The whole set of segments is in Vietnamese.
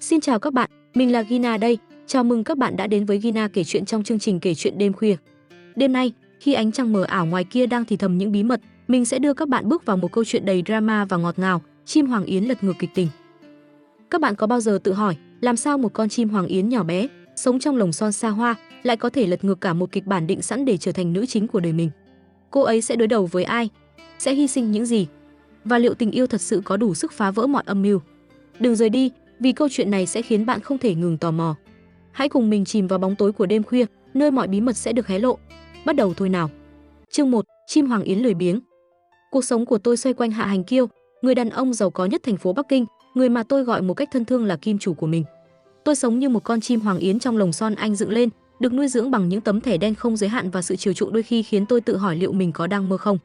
Xin chào các bạn, mình là Gina đây. Chào mừng các bạn đã đến với Gina kể chuyện trong chương trình kể chuyện đêm khuya. Đêm nay, khi ánh trăng mờ ảo ngoài kia đang thì thầm những bí mật, mình sẽ đưa các bạn bước vào một câu chuyện đầy drama và ngọt ngào, chim hoàng yến lật ngược kịch tình. Các bạn có bao giờ tự hỏi, làm sao một con chim hoàng yến nhỏ bé, sống trong lồng son xa hoa, lại có thể lật ngược cả một kịch bản định sẵn để trở thành nữ chính của đời mình? Cô ấy sẽ đối đầu với ai? Sẽ hy sinh những gì? Và liệu tình yêu thật sự có đủ sức phá vỡ mọi âm mưu? Đừng rời đi, vì câu chuyện này sẽ khiến bạn không thể ngừng tò mò. Hãy cùng mình chìm vào bóng tối của đêm khuya, nơi mọi bí mật sẽ được hé lộ. Bắt đầu thôi nào. Chương 1, chim hoàng yến lười biếng. Cuộc sống của tôi xoay quanh Hạ Hành Kiêu, người đàn ông giàu có nhất thành phố Bắc Kinh, người mà tôi gọi một cách thân thương là kim chủ của mình. Tôi sống như một con chim hoàng yến trong lồng son anh dựng lên, được nuôi dưỡng bằng những tấm thẻ đen không giới hạn và sự chiều chuộng đôi khi khiến tôi tự hỏi liệu mình có đang mơ không.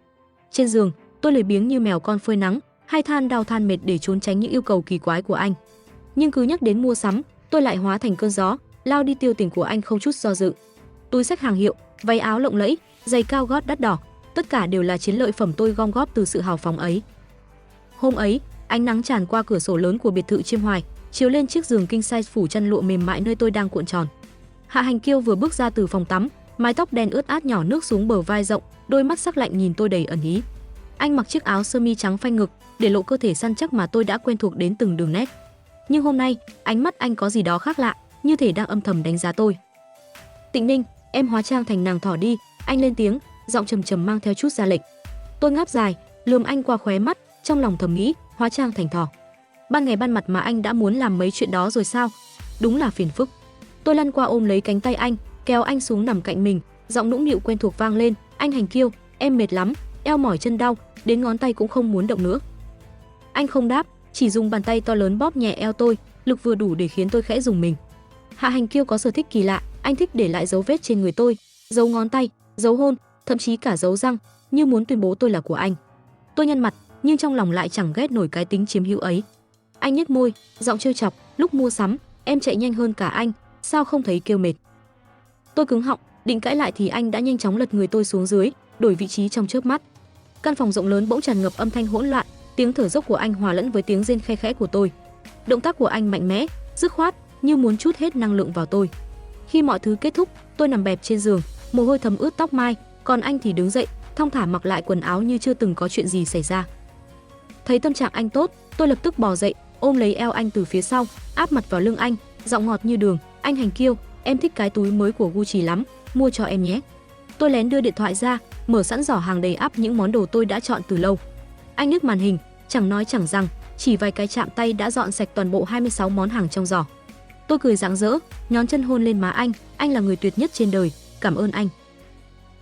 Trên giường, tôi lười biếng như mèo con phơi nắng, hay than đau than mệt để trốn tránh những yêu cầu kỳ quái của anh. Nhưng cứ nhắc đến mua sắm, tôi lại hóa thành cơn gió, lao đi tiêu tiền của anh không chút do dự. Túi xách hàng hiệu, váy áo lộng lẫy, giày cao gót đắt đỏ, tất cả đều là chiến lợi phẩm tôi gom góp từ sự hào phóng ấy. Hôm ấy, ánh nắng tràn qua cửa sổ lớn của biệt thự Chiêm Hoài, chiếu lên chiếc giường king size phủ chăn lụa mềm mại nơi tôi đang cuộn tròn. Hạ Hành Kiêu vừa bước ra từ phòng tắm, mái tóc đen ướt át nhỏ nước xuống bờ vai rộng, đôi mắt sắc lạnh nhìn tôi đầy ẩn ý. Anh mặc chiếc áo sơ mi trắng phanh ngực, để lộ cơ thể săn chắc mà tôi đã quen thuộc đến từng đường nét. Nhưng hôm nay, ánh mắt anh có gì đó khác lạ, như thể đang âm thầm đánh giá tôi. Tịnh Ninh, em hóa trang thành nàng thỏ đi, anh lên tiếng, giọng trầm trầm mang theo chút ra lệnh. Tôi ngáp dài, lườm anh qua khóe mắt, trong lòng thầm nghĩ, hóa trang thành thỏ. Ban ngày ban mặt mà anh đã muốn làm mấy chuyện đó rồi sao? Đúng là phiền phức. Tôi lăn qua ôm lấy cánh tay anh, kéo anh xuống nằm cạnh mình, giọng nũng nịu quen thuộc vang lên, anh Hành Kiêu, em mệt lắm, eo mỏi chân đau, đến ngón tay cũng không muốn động nữa. Anh không đáp, chỉ dùng bàn tay to lớn bóp nhẹ eo tôi, lực vừa đủ để khiến tôi khẽ rùng mình. Hạ Hành Kiêu có sở thích kỳ lạ, anh thích để lại dấu vết trên người tôi, dấu ngón tay, dấu hôn, thậm chí cả dấu răng, như muốn tuyên bố tôi là của anh. Tôi nhăn mặt, nhưng trong lòng lại chẳng ghét nổi cái tính chiếm hữu ấy. Anh nhếch môi, giọng trêu chọc, lúc mua sắm, em chạy nhanh hơn cả anh, sao không thấy kêu mệt? Tôi cứng họng, định cãi lại thì anh đã nhanh chóng lật người tôi xuống dưới, đổi vị trí trong chớp mắt. Căn phòng rộng lớn bỗng tràn ngập âm thanh hỗn loạn, tiếng thở dốc của anh hòa lẫn với tiếng rên khe khẽ của tôi. Động tác của anh mạnh mẽ, dứt khoát, như muốn trút hết năng lượng vào tôi. Khi mọi thứ kết thúc, tôi nằm bẹp trên giường, mồ hôi thấm ướt tóc mai, còn anh thì đứng dậy, thong thả mặc lại quần áo như chưa từng có chuyện gì xảy ra. Thấy tâm trạng anh tốt, tôi lập tức bò dậy, ôm lấy eo anh từ phía sau, áp mặt vào lưng anh, giọng ngọt như đường, anh Hành Kiêu, em thích cái túi mới của Gucci lắm, mua cho em nhé. Tôi lén đưa điện thoại ra, mở sẵn giỏ hàng đầy ắp những món đồ tôi đã chọn từ lâu. Anh nhấc màn hình, chẳng nói chẳng rằng, chỉ vài cái chạm tay đã dọn sạch toàn bộ 26 món hàng trong giỏ. Tôi cười rạng rỡ, nhón chân hôn lên má anh là người tuyệt nhất trên đời, cảm ơn anh.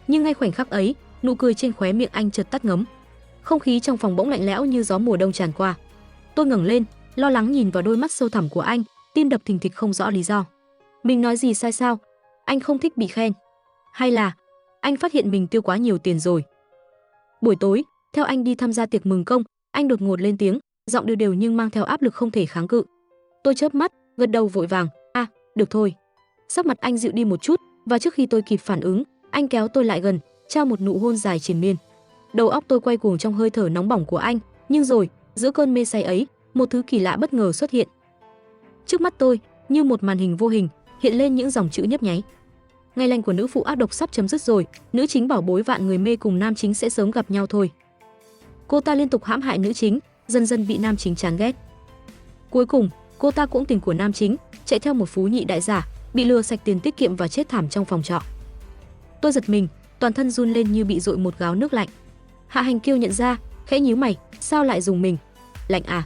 Nhưng ngay khoảnh khắc ấy, nụ cười trên khóe miệng anh chợt tắt ngấm. Không khí trong phòng bỗng lạnh lẽo như gió mùa đông tràn qua. Tôi ngẩng lên, lo lắng nhìn vào đôi mắt sâu thẳm của anh, tim đập thình thịch không rõ lý do. Mình nói gì sai sao? Anh không thích bị khen? Hay là anh phát hiện mình tiêu quá nhiều tiền rồi? Buổi tối, theo anh đi tham gia tiệc mừng công, anh đột ngột lên tiếng, giọng đều đều nhưng mang theo áp lực không thể kháng cự. Tôi chớp mắt, gật đầu vội vàng, được thôi. Sắc mặt anh dịu đi một chút, và trước khi tôi kịp phản ứng, anh kéo tôi lại gần, trao một nụ hôn dài triền miên. Đầu óc tôi quay cuồng trong hơi thở nóng bỏng của anh, nhưng rồi, giữa cơn mê say ấy, một thứ kỳ lạ bất ngờ xuất hiện. Trước mắt tôi, như một màn hình vô hình, hiện lên những dòng chữ nhấp nháy. Ngày lành của nữ phụ ác độc sắp chấm dứt rồi, nữ chính bảo bối vạn người mê cùng nam chính sẽ sớm gặp nhau thôi. Cô ta liên tục hãm hại nữ chính, dần dần bị nam chính chán ghét. Cuối cùng, cô ta cũng tình của nam chính, chạy theo một phú nhị đại giả, bị lừa sạch tiền tiết kiệm và chết thảm trong phòng trọ. Tôi giật mình, toàn thân run lên như bị dội một gáo nước lạnh. Hạ Hành Kiêu nhận ra, khẽ nhíu mày, sao lại dùng mình? Lạnh à?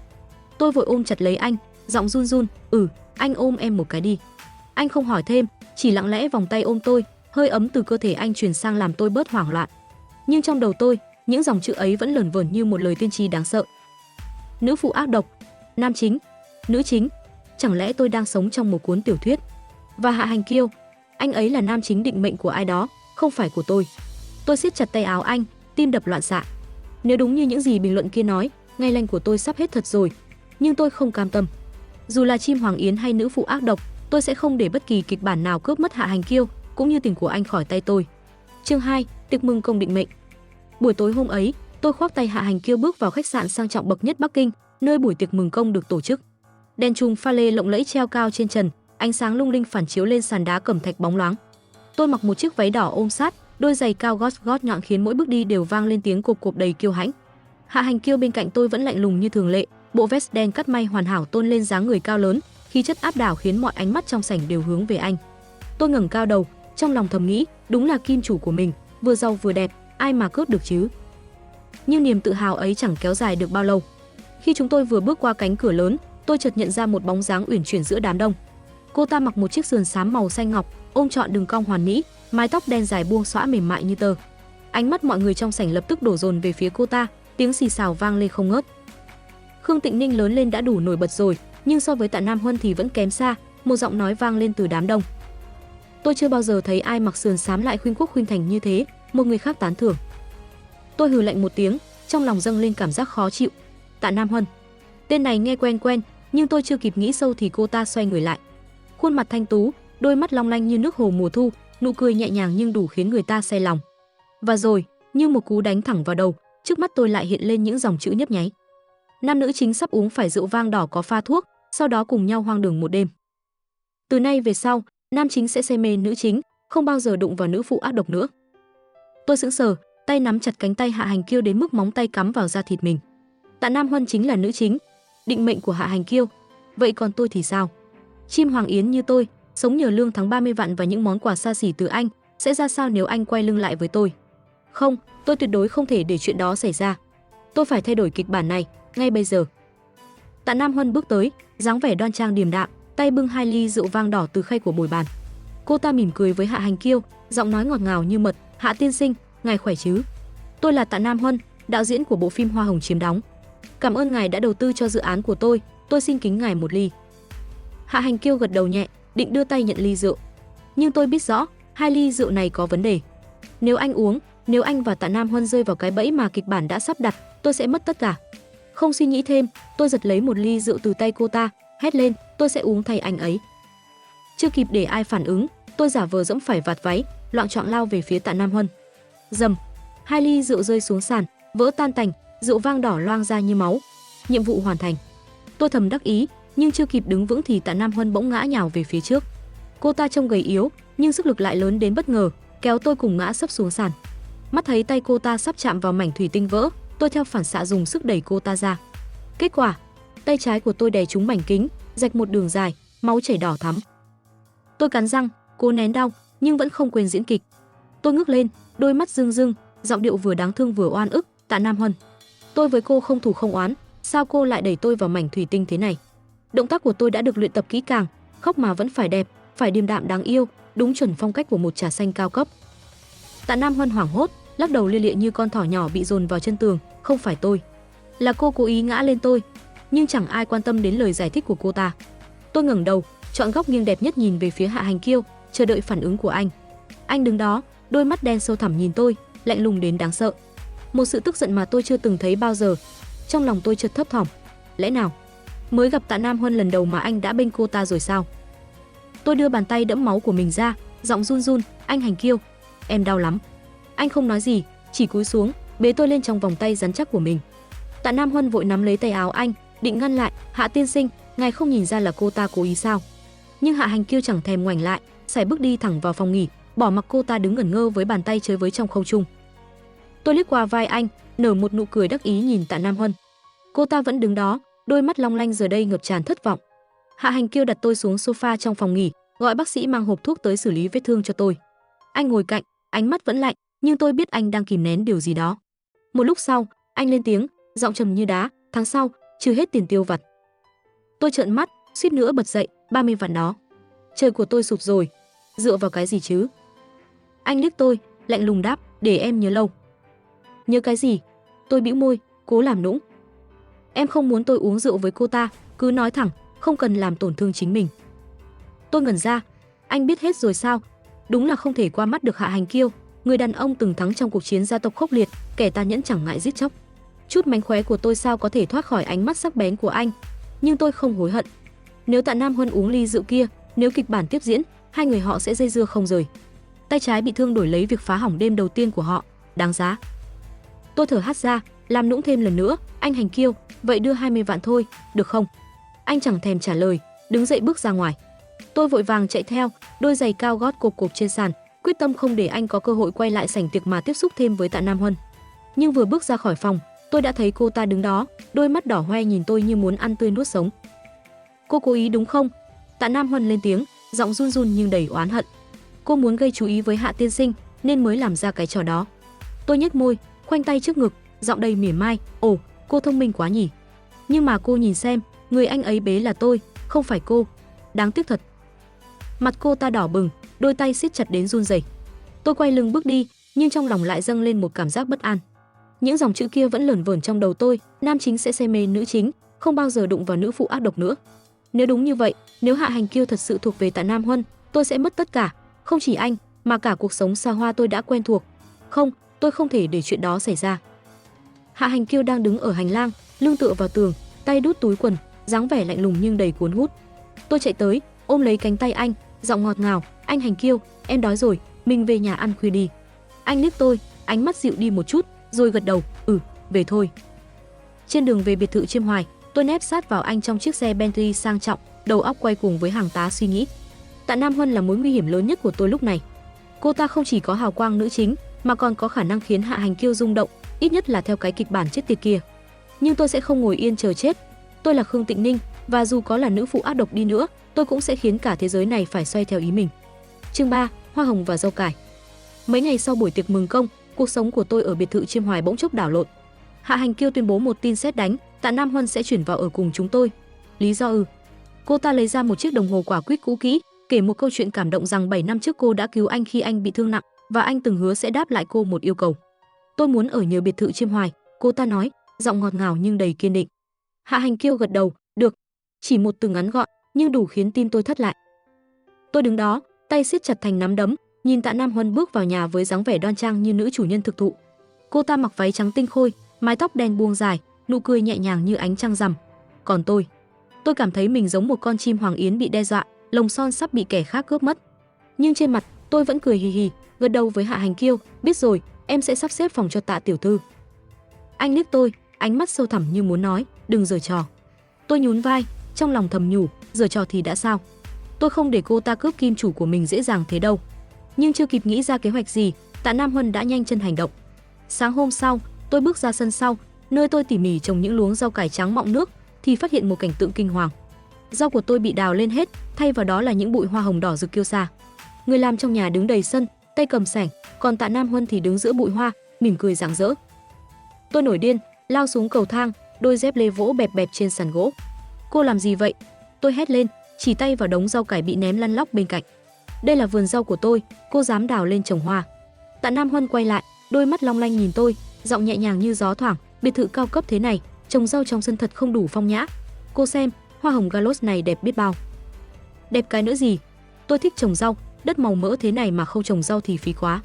Tôi vội ôm chặt lấy anh, giọng run run, anh ôm em một cái đi. Anh không hỏi thêm, chỉ lặng lẽ vòng tay ôm tôi, hơi ấm từ cơ thể anh truyền sang làm tôi bớt hoảng loạn. Nhưng trong đầu tôi, những dòng chữ ấy vẫn lởn vởn như một lời tiên tri đáng sợ. Nữ phụ ác độc, nam chính, nữ chính, chẳng lẽ tôi đang sống trong một cuốn tiểu thuyết? Và Hạ Hành Kiêu, anh ấy là nam chính định mệnh của ai đó, không phải của tôi. Tôi siết chặt tay áo anh, tim đập loạn xạ. Nếu đúng như những gì bình luận kia nói, ngày lành của tôi sắp hết thật rồi, nhưng tôi không cam tâm. Dù là chim hoàng yến hay nữ phụ ác độc, tôi sẽ không để bất kỳ kịch bản nào cướp mất Hạ Hành Kiêu cũng như tình của anh khỏi tay tôi. Chương 2, tiệc mừng công định mệnh. Buổi tối hôm ấy, tôi khoác tay Hạ Hành Kiêu bước vào khách sạn sang trọng bậc nhất Bắc Kinh, nơi buổi tiệc mừng công được tổ chức. Đèn chùm pha lê lộng lẫy treo cao trên trần, ánh sáng lung linh phản chiếu lên sàn đá cẩm thạch bóng loáng. Tôi mặc một chiếc váy đỏ ôm sát, đôi giày cao gót nhọn khiến mỗi bước đi đều vang lên tiếng cộp cộp đầy kiêu hãnh. Hạ Hành Kiêu bên cạnh tôi vẫn lạnh lùng như thường lệ, bộ vest đen cắt may hoàn hảo tôn lên dáng người cao lớn, khí chất áp đảo khiến mọi ánh mắt trong sảnh đều hướng về anh. Tôi ngẩng cao đầu, trong lòng thầm nghĩ, đúng là kim chủ của mình, vừa giàu vừa đẹp, ai mà cướp được chứ. Nhưng niềm tự hào ấy chẳng kéo dài được bao lâu. Khi chúng tôi vừa bước qua cánh cửa lớn, tôi chợt nhận ra một bóng dáng uyển chuyển giữa đám đông. Cô ta mặc một chiếc sườn xám màu xanh ngọc, ôm trọn đường cong hoàn mỹ, mái tóc đen dài buông xõa mềm mại như tơ. Ánh mắt mọi người trong sảnh lập tức đổ dồn về phía cô ta, tiếng xì xào vang lên không ngớt. Khương Tịnh Ninh lớn lên đã đủ nổi bật rồi, nhưng so với Tạ Nam Huân thì vẫn kém xa, một giọng nói vang lên từ đám đông. Tôi chưa bao giờ thấy ai mặc sườn xám lại khuynh quốc khuynh thành như thế, một người khác tán thưởng. Tôi hừ lạnh một tiếng, trong lòng dâng lên cảm giác khó chịu. Tạ Nam Huân. Tên này nghe quen quen, nhưng tôi chưa kịp nghĩ sâu thì cô ta xoay người lại. Khuôn mặt thanh tú, đôi mắt long lanh như nước hồ mùa thu, nụ cười nhẹ nhàng nhưng đủ khiến người ta say lòng. Và rồi, như một cú đánh thẳng vào đầu, trước mắt tôi lại hiện lên những dòng chữ nhấp nháy. Nam nữ chính sắp uống phải rượu vang đỏ có pha thuốc, sau đó cùng nhau hoang đường một đêm. Từ nay về sau, nam chính sẽ say mê nữ chính, không bao giờ đụng vào nữ phụ ác độc nữa. Tôi sững sờ, tay nắm chặt cánh tay Hạ Hành Kiêu đến mức móng tay cắm vào da thịt mình. Tạ Nam Huân chính là nữ chính, định mệnh của Hạ Hành Kiêu. Vậy còn tôi thì sao? Chim hoàng yến như tôi, sống nhờ lương tháng 30 vạn và những món quà xa xỉ từ anh, sẽ ra sao nếu anh quay lưng lại với tôi? Không, tôi tuyệt đối không thể để chuyện đó xảy ra. Tôi phải thay đổi kịch bản này, ngay bây giờ. Tạ Nam Huân bước tới, dáng vẻ đoan trang điềm đạm, tay bưng 2 ly rượu vang đỏ từ khay của bồi bàn. Cô ta mỉm cười với Hạ Hành Kiêu, giọng nói ngọt ngào như mật, "Hạ tiên sinh, ngài khỏe chứ? Tôi là Tạ Nam Huân, đạo diễn của bộ phim Hoa Hồng Chiếm Đóng. Cảm ơn ngài đã đầu tư cho dự án của tôi xin kính ngài một ly." Hạ Hành Kiêu gật đầu nhẹ, định đưa tay nhận ly rượu. Nhưng tôi biết rõ, 2 ly rượu này có vấn đề. Nếu anh uống, nếu anh và Tạ Nam Huân rơi vào cái bẫy mà kịch bản đã sắp đặt, tôi sẽ mất tất cả. Không suy nghĩ thêm, tôi giật lấy một ly rượu từ tay cô ta, hét lên, tôi sẽ uống thay anh ấy. Chưa kịp để ai phản ứng, tôi giả vờ giẫm phải vạt váy, loạng choạng lao về phía Tạ Nam Huân. Rầm, 2 ly rượu rơi xuống sàn, vỡ tan tành, rượu vang đỏ loang ra như máu. Nhiệm vụ hoàn thành. Tôi thầm đắc ý, nhưng chưa kịp đứng vững thì Tạ Nam Huân bỗng ngã nhào về phía trước. Cô ta trông gầy yếu, nhưng sức lực lại lớn đến bất ngờ, kéo tôi cùng ngã sấp xuống sàn. Mắt thấy tay cô ta sắp chạm vào mảnh thủy tinh vỡ, tôi theo phản xạ dùng sức đẩy cô ta ra. Kết quả, tay trái của tôi đè trúng mảnh kính, rạch một đường dài, máu chảy đỏ thắm. Tôi cắn răng, cố nén đau, nhưng vẫn không quên diễn kịch. Tôi ngước lên, đôi mắt rưng rưng, giọng điệu vừa đáng thương vừa oan ức, "Tạ Nam Huân, tôi với cô không thù không oán, sao cô lại đẩy tôi vào mảnh thủy tinh thế này?" Động tác của tôi đã được luyện tập kỹ càng, khóc mà vẫn phải đẹp, phải điềm đạm đáng yêu, đúng chuẩn phong cách của một trà xanh cao cấp. Tạ Nam Huân hoảng hốt, lắc đầu lia lịa như con thỏ nhỏ bị dồn vào chân tường, "Không phải tôi, là cô cố ý ngã lên tôi." Nhưng chẳng ai quan tâm đến lời giải thích của cô ta. Tôi ngẩng đầu, chọn góc nghiêng đẹp nhất nhìn về phía Hạ Hành Kiêu, chờ đợi phản ứng của anh. Anh đứng đó, đôi mắt đen sâu thẳm nhìn tôi, lạnh lùng đến đáng sợ. Một sự tức giận mà tôi chưa từng thấy bao giờ. Trong lòng tôi chợt thấp thỏm, lẽ nào mới gặp Tạ Nam Huân lần đầu mà anh đã bênh cô ta rồi sao? Tôi đưa bàn tay đẫm máu của mình ra, giọng run run, "Anh Hành Kiêu, em đau lắm." Anh không nói gì, chỉ cúi xuống, bế tôi lên trong vòng tay rắn chắc của mình. Tạ Nam Huân vội nắm lấy tay áo anh, định ngăn lại, "Hạ tiên sinh, ngài không nhìn ra là cô ta cố ý sao?" Nhưng Hạ Hành Kiêu chẳng thèm ngoảnh lại, sải bước đi thẳng vào phòng nghỉ, bỏ mặc cô ta đứng ngẩn ngơ với bàn tay chơi với trong không trung. Tôi liếc qua vai anh, nở một nụ cười đắc ý nhìn Tạ Nam Huân. Cô ta vẫn đứng đó, đôi mắt long lanh giờ đây ngập tràn thất vọng. Hạ Hành Kiêu đặt tôi xuống sofa trong phòng nghỉ, gọi bác sĩ mang hộp thuốc tới xử lý vết thương cho tôi. Anh ngồi cạnh, ánh mắt vẫn lạnh, nhưng tôi biết anh đang kìm nén điều gì đó. Một lúc sau, anh lên tiếng, giọng trầm như đá, "Tháng sau, trừ hết tiền tiêu vặt." Tôi trợn mắt, suýt nữa bật dậy, 30 vạn đó. Trời của tôi sụp rồi, dựa vào cái gì chứ? Anh liếc tôi, lạnh lùng đáp, "Để em nhớ lâu." Nhớ cái gì? Tôi bĩu môi, cố làm nũng. Em không muốn tôi uống rượu với cô ta, cứ nói thẳng, không cần làm tổn thương chính mình. Tôi ngẩn ra, anh biết hết rồi sao? Đúng là không thể qua mắt được Hạ Hành Kiêu, người đàn ông từng thắng trong cuộc chiến gia tộc khốc liệt, kẻ tàn nhẫn chẳng ngại giết chóc. Chút mánh khóe của tôi sao có thể thoát khỏi ánh mắt sắc bén của anh, nhưng tôi không hối hận. Nếu Tạ Nam Huân uống ly rượu kia, nếu kịch bản tiếp diễn, hai người họ sẽ dây dưa không rời. Tay trái bị thương đổi lấy việc phá hỏng đêm đầu tiên của họ, đáng giá. Tôi thở hắt ra, làm nũng thêm lần nữa, "Anh Hành Kiêu, vậy đưa 20 vạn thôi, được không?" Anh chẳng thèm trả lời, đứng dậy bước ra ngoài. Tôi vội vàng chạy theo, đôi giày cao gót cộp cộp trên sàn, quyết tâm không để anh có cơ hội quay lại sảnh tiệc mà tiếp xúc thêm với Tạ Nam Huân. Nhưng vừa bước ra khỏi phòng, tôi đã thấy cô ta đứng đó, đôi mắt đỏ hoe nhìn tôi như muốn ăn tươi nuốt sống. Cô cố ý đúng không? Tạ Nam Huân lên tiếng, giọng run run nhưng đầy oán hận. Cô muốn gây chú ý với Hạ tiên sinh nên mới làm ra cái trò đó. Tôi nhếch môi, khoanh tay trước ngực, giọng đầy mỉa mai, ồ, cô thông minh quá nhỉ. Nhưng mà cô nhìn xem, người anh ấy bế là tôi, không phải cô. Đáng tiếc thật. Mặt cô ta đỏ bừng, đôi tay siết chặt đến run rẩy. Tôi quay lưng bước đi, nhưng trong lòng lại dâng lên một cảm giác bất an. Những dòng chữ kia vẫn lởn vởn trong đầu tôi, nam chính sẽ say mê nữ chính, không bao giờ đụng vào nữ phụ ác độc nữa. Nếu đúng như vậy, nếu Hạ Hành Kiêu thật sự thuộc về Tạ Nam Huân, tôi sẽ mất tất cả, không chỉ anh, mà cả cuộc sống xa hoa tôi đã quen thuộc. Không, tôi không thể để chuyện đó xảy ra. Hạ Hành Kiêu đang đứng ở hành lang, lưng tựa vào tường, tay đút túi quần, dáng vẻ lạnh lùng nhưng đầy cuốn hút. Tôi chạy tới, ôm lấy cánh tay anh, giọng ngọt ngào, "Anh Hành Kiêu, em đói rồi, mình về nhà ăn khuya đi." Anh liếc tôi, ánh mắt dịu đi một chút, rồi gật đầu, "Ừ, về thôi." Trên đường về biệt thự Chiêm Hoài, tôi nép sát vào anh trong chiếc xe Bentley sang trọng, đầu óc quay cuồng với hàng tá suy nghĩ. Tạ Nam Huân là mối nguy hiểm lớn nhất của tôi lúc này. Cô ta không chỉ có hào quang nữ chính, mà còn có khả năng khiến Hạ Hành Kiêu rung động, ít nhất là theo cái kịch bản chết tiệt kia. Nhưng tôi sẽ không ngồi yên chờ chết. Tôi là Khương Tịnh Ninh, và dù có là nữ phụ ác độc đi nữa, tôi cũng sẽ khiến cả thế giới này phải xoay theo ý mình. Chương 3, Hoa hồng và rau cải. Mấy ngày sau buổi tiệc mừng công, cuộc sống của tôi ở biệt thự Chiêm Hoài bỗng chốc đảo lộn. Hạ Hành Kiêu tuyên bố một tin sét đánh, Tạ Nam Huân sẽ chuyển vào ở cùng chúng tôi. Lý do cô ta lấy ra một chiếc đồng hồ quả quýt cũ kỹ, kể một câu chuyện cảm động rằng 7 năm trước cô đã cứu anh khi anh bị thương nặng, và anh từng hứa sẽ đáp lại cô một yêu cầu. Tôi muốn ở nhờ biệt thự Chiêm Hoài, cô ta nói, giọng ngọt ngào nhưng đầy kiên định. Hạ Hành Kiêu gật đầu, được. Chỉ một từ ngắn gọn, nhưng đủ khiến tim tôi thất lại. Tôi đứng đó, tay siết chặt thành nắm đấm, nhìn Tạ Nam Huân bước vào nhà với dáng vẻ đoan trang như nữ chủ nhân thực thụ. Cô ta mặc váy trắng tinh khôi, mái tóc đen buông dài, nụ cười nhẹ nhàng như ánh trăng rằm. Còn tôi cảm thấy mình giống một con chim hoàng yến bị đe dọa, lồng son sắp bị kẻ khác cướp mất. Nhưng trên mặt, tôi vẫn cười hì hì, gật đầu với Hạ Hành Kiêu, biết rồi, em sẽ sắp xếp phòng cho Tạ tiểu thư. Anh liếc tôi, ánh mắt sâu thẳm như muốn nói, đừng giở trò. Tôi nhún vai, trong lòng thầm nhủ, giở trò thì đã sao? Tôi không để cô ta cướp kim chủ của mình dễ dàng thế đâu. Nhưng chưa kịp nghĩ ra kế hoạch gì, Tạ Nam Huân đã nhanh chân hành động. Sáng hôm sau, tôi bước ra sân sau, nơi tôi tỉ mỉ trồng những luống rau cải trắng mọng nước, thì phát hiện một cảnh tượng kinh hoàng. Rau của tôi bị đào lên hết, thay vào đó là những bụi hoa hồng đỏ rực kiêu sa. Người làm trong nhà đứng đầy sân, tay cầm sẻng, còn Tạ Nam Huân thì đứng giữa bụi hoa, mỉm cười rạng rỡ. Tôi nổi điên, lao xuống cầu thang, đôi dép lê vỗ bẹp bẹp trên sàn gỗ. Cô làm gì vậy? Tôi hét lên, chỉ tay vào đống rau cải bị ném lăn lóc bên cạnh. Đây là vườn rau của tôi, cô dám đào lên trồng hoa? Tạ Nam Huân quay lại, đôi mắt long lanh nhìn tôi, giọng nhẹ nhàng như gió thoảng, biệt thự cao cấp thế này, trồng rau trong sân thật không đủ phong nhã. Cô xem, hoa hồng Galos này đẹp biết bao. Đẹp cái nữa gì? Tôi thích trồng rau, đất màu mỡ thế này mà không trồng rau thì phí quá.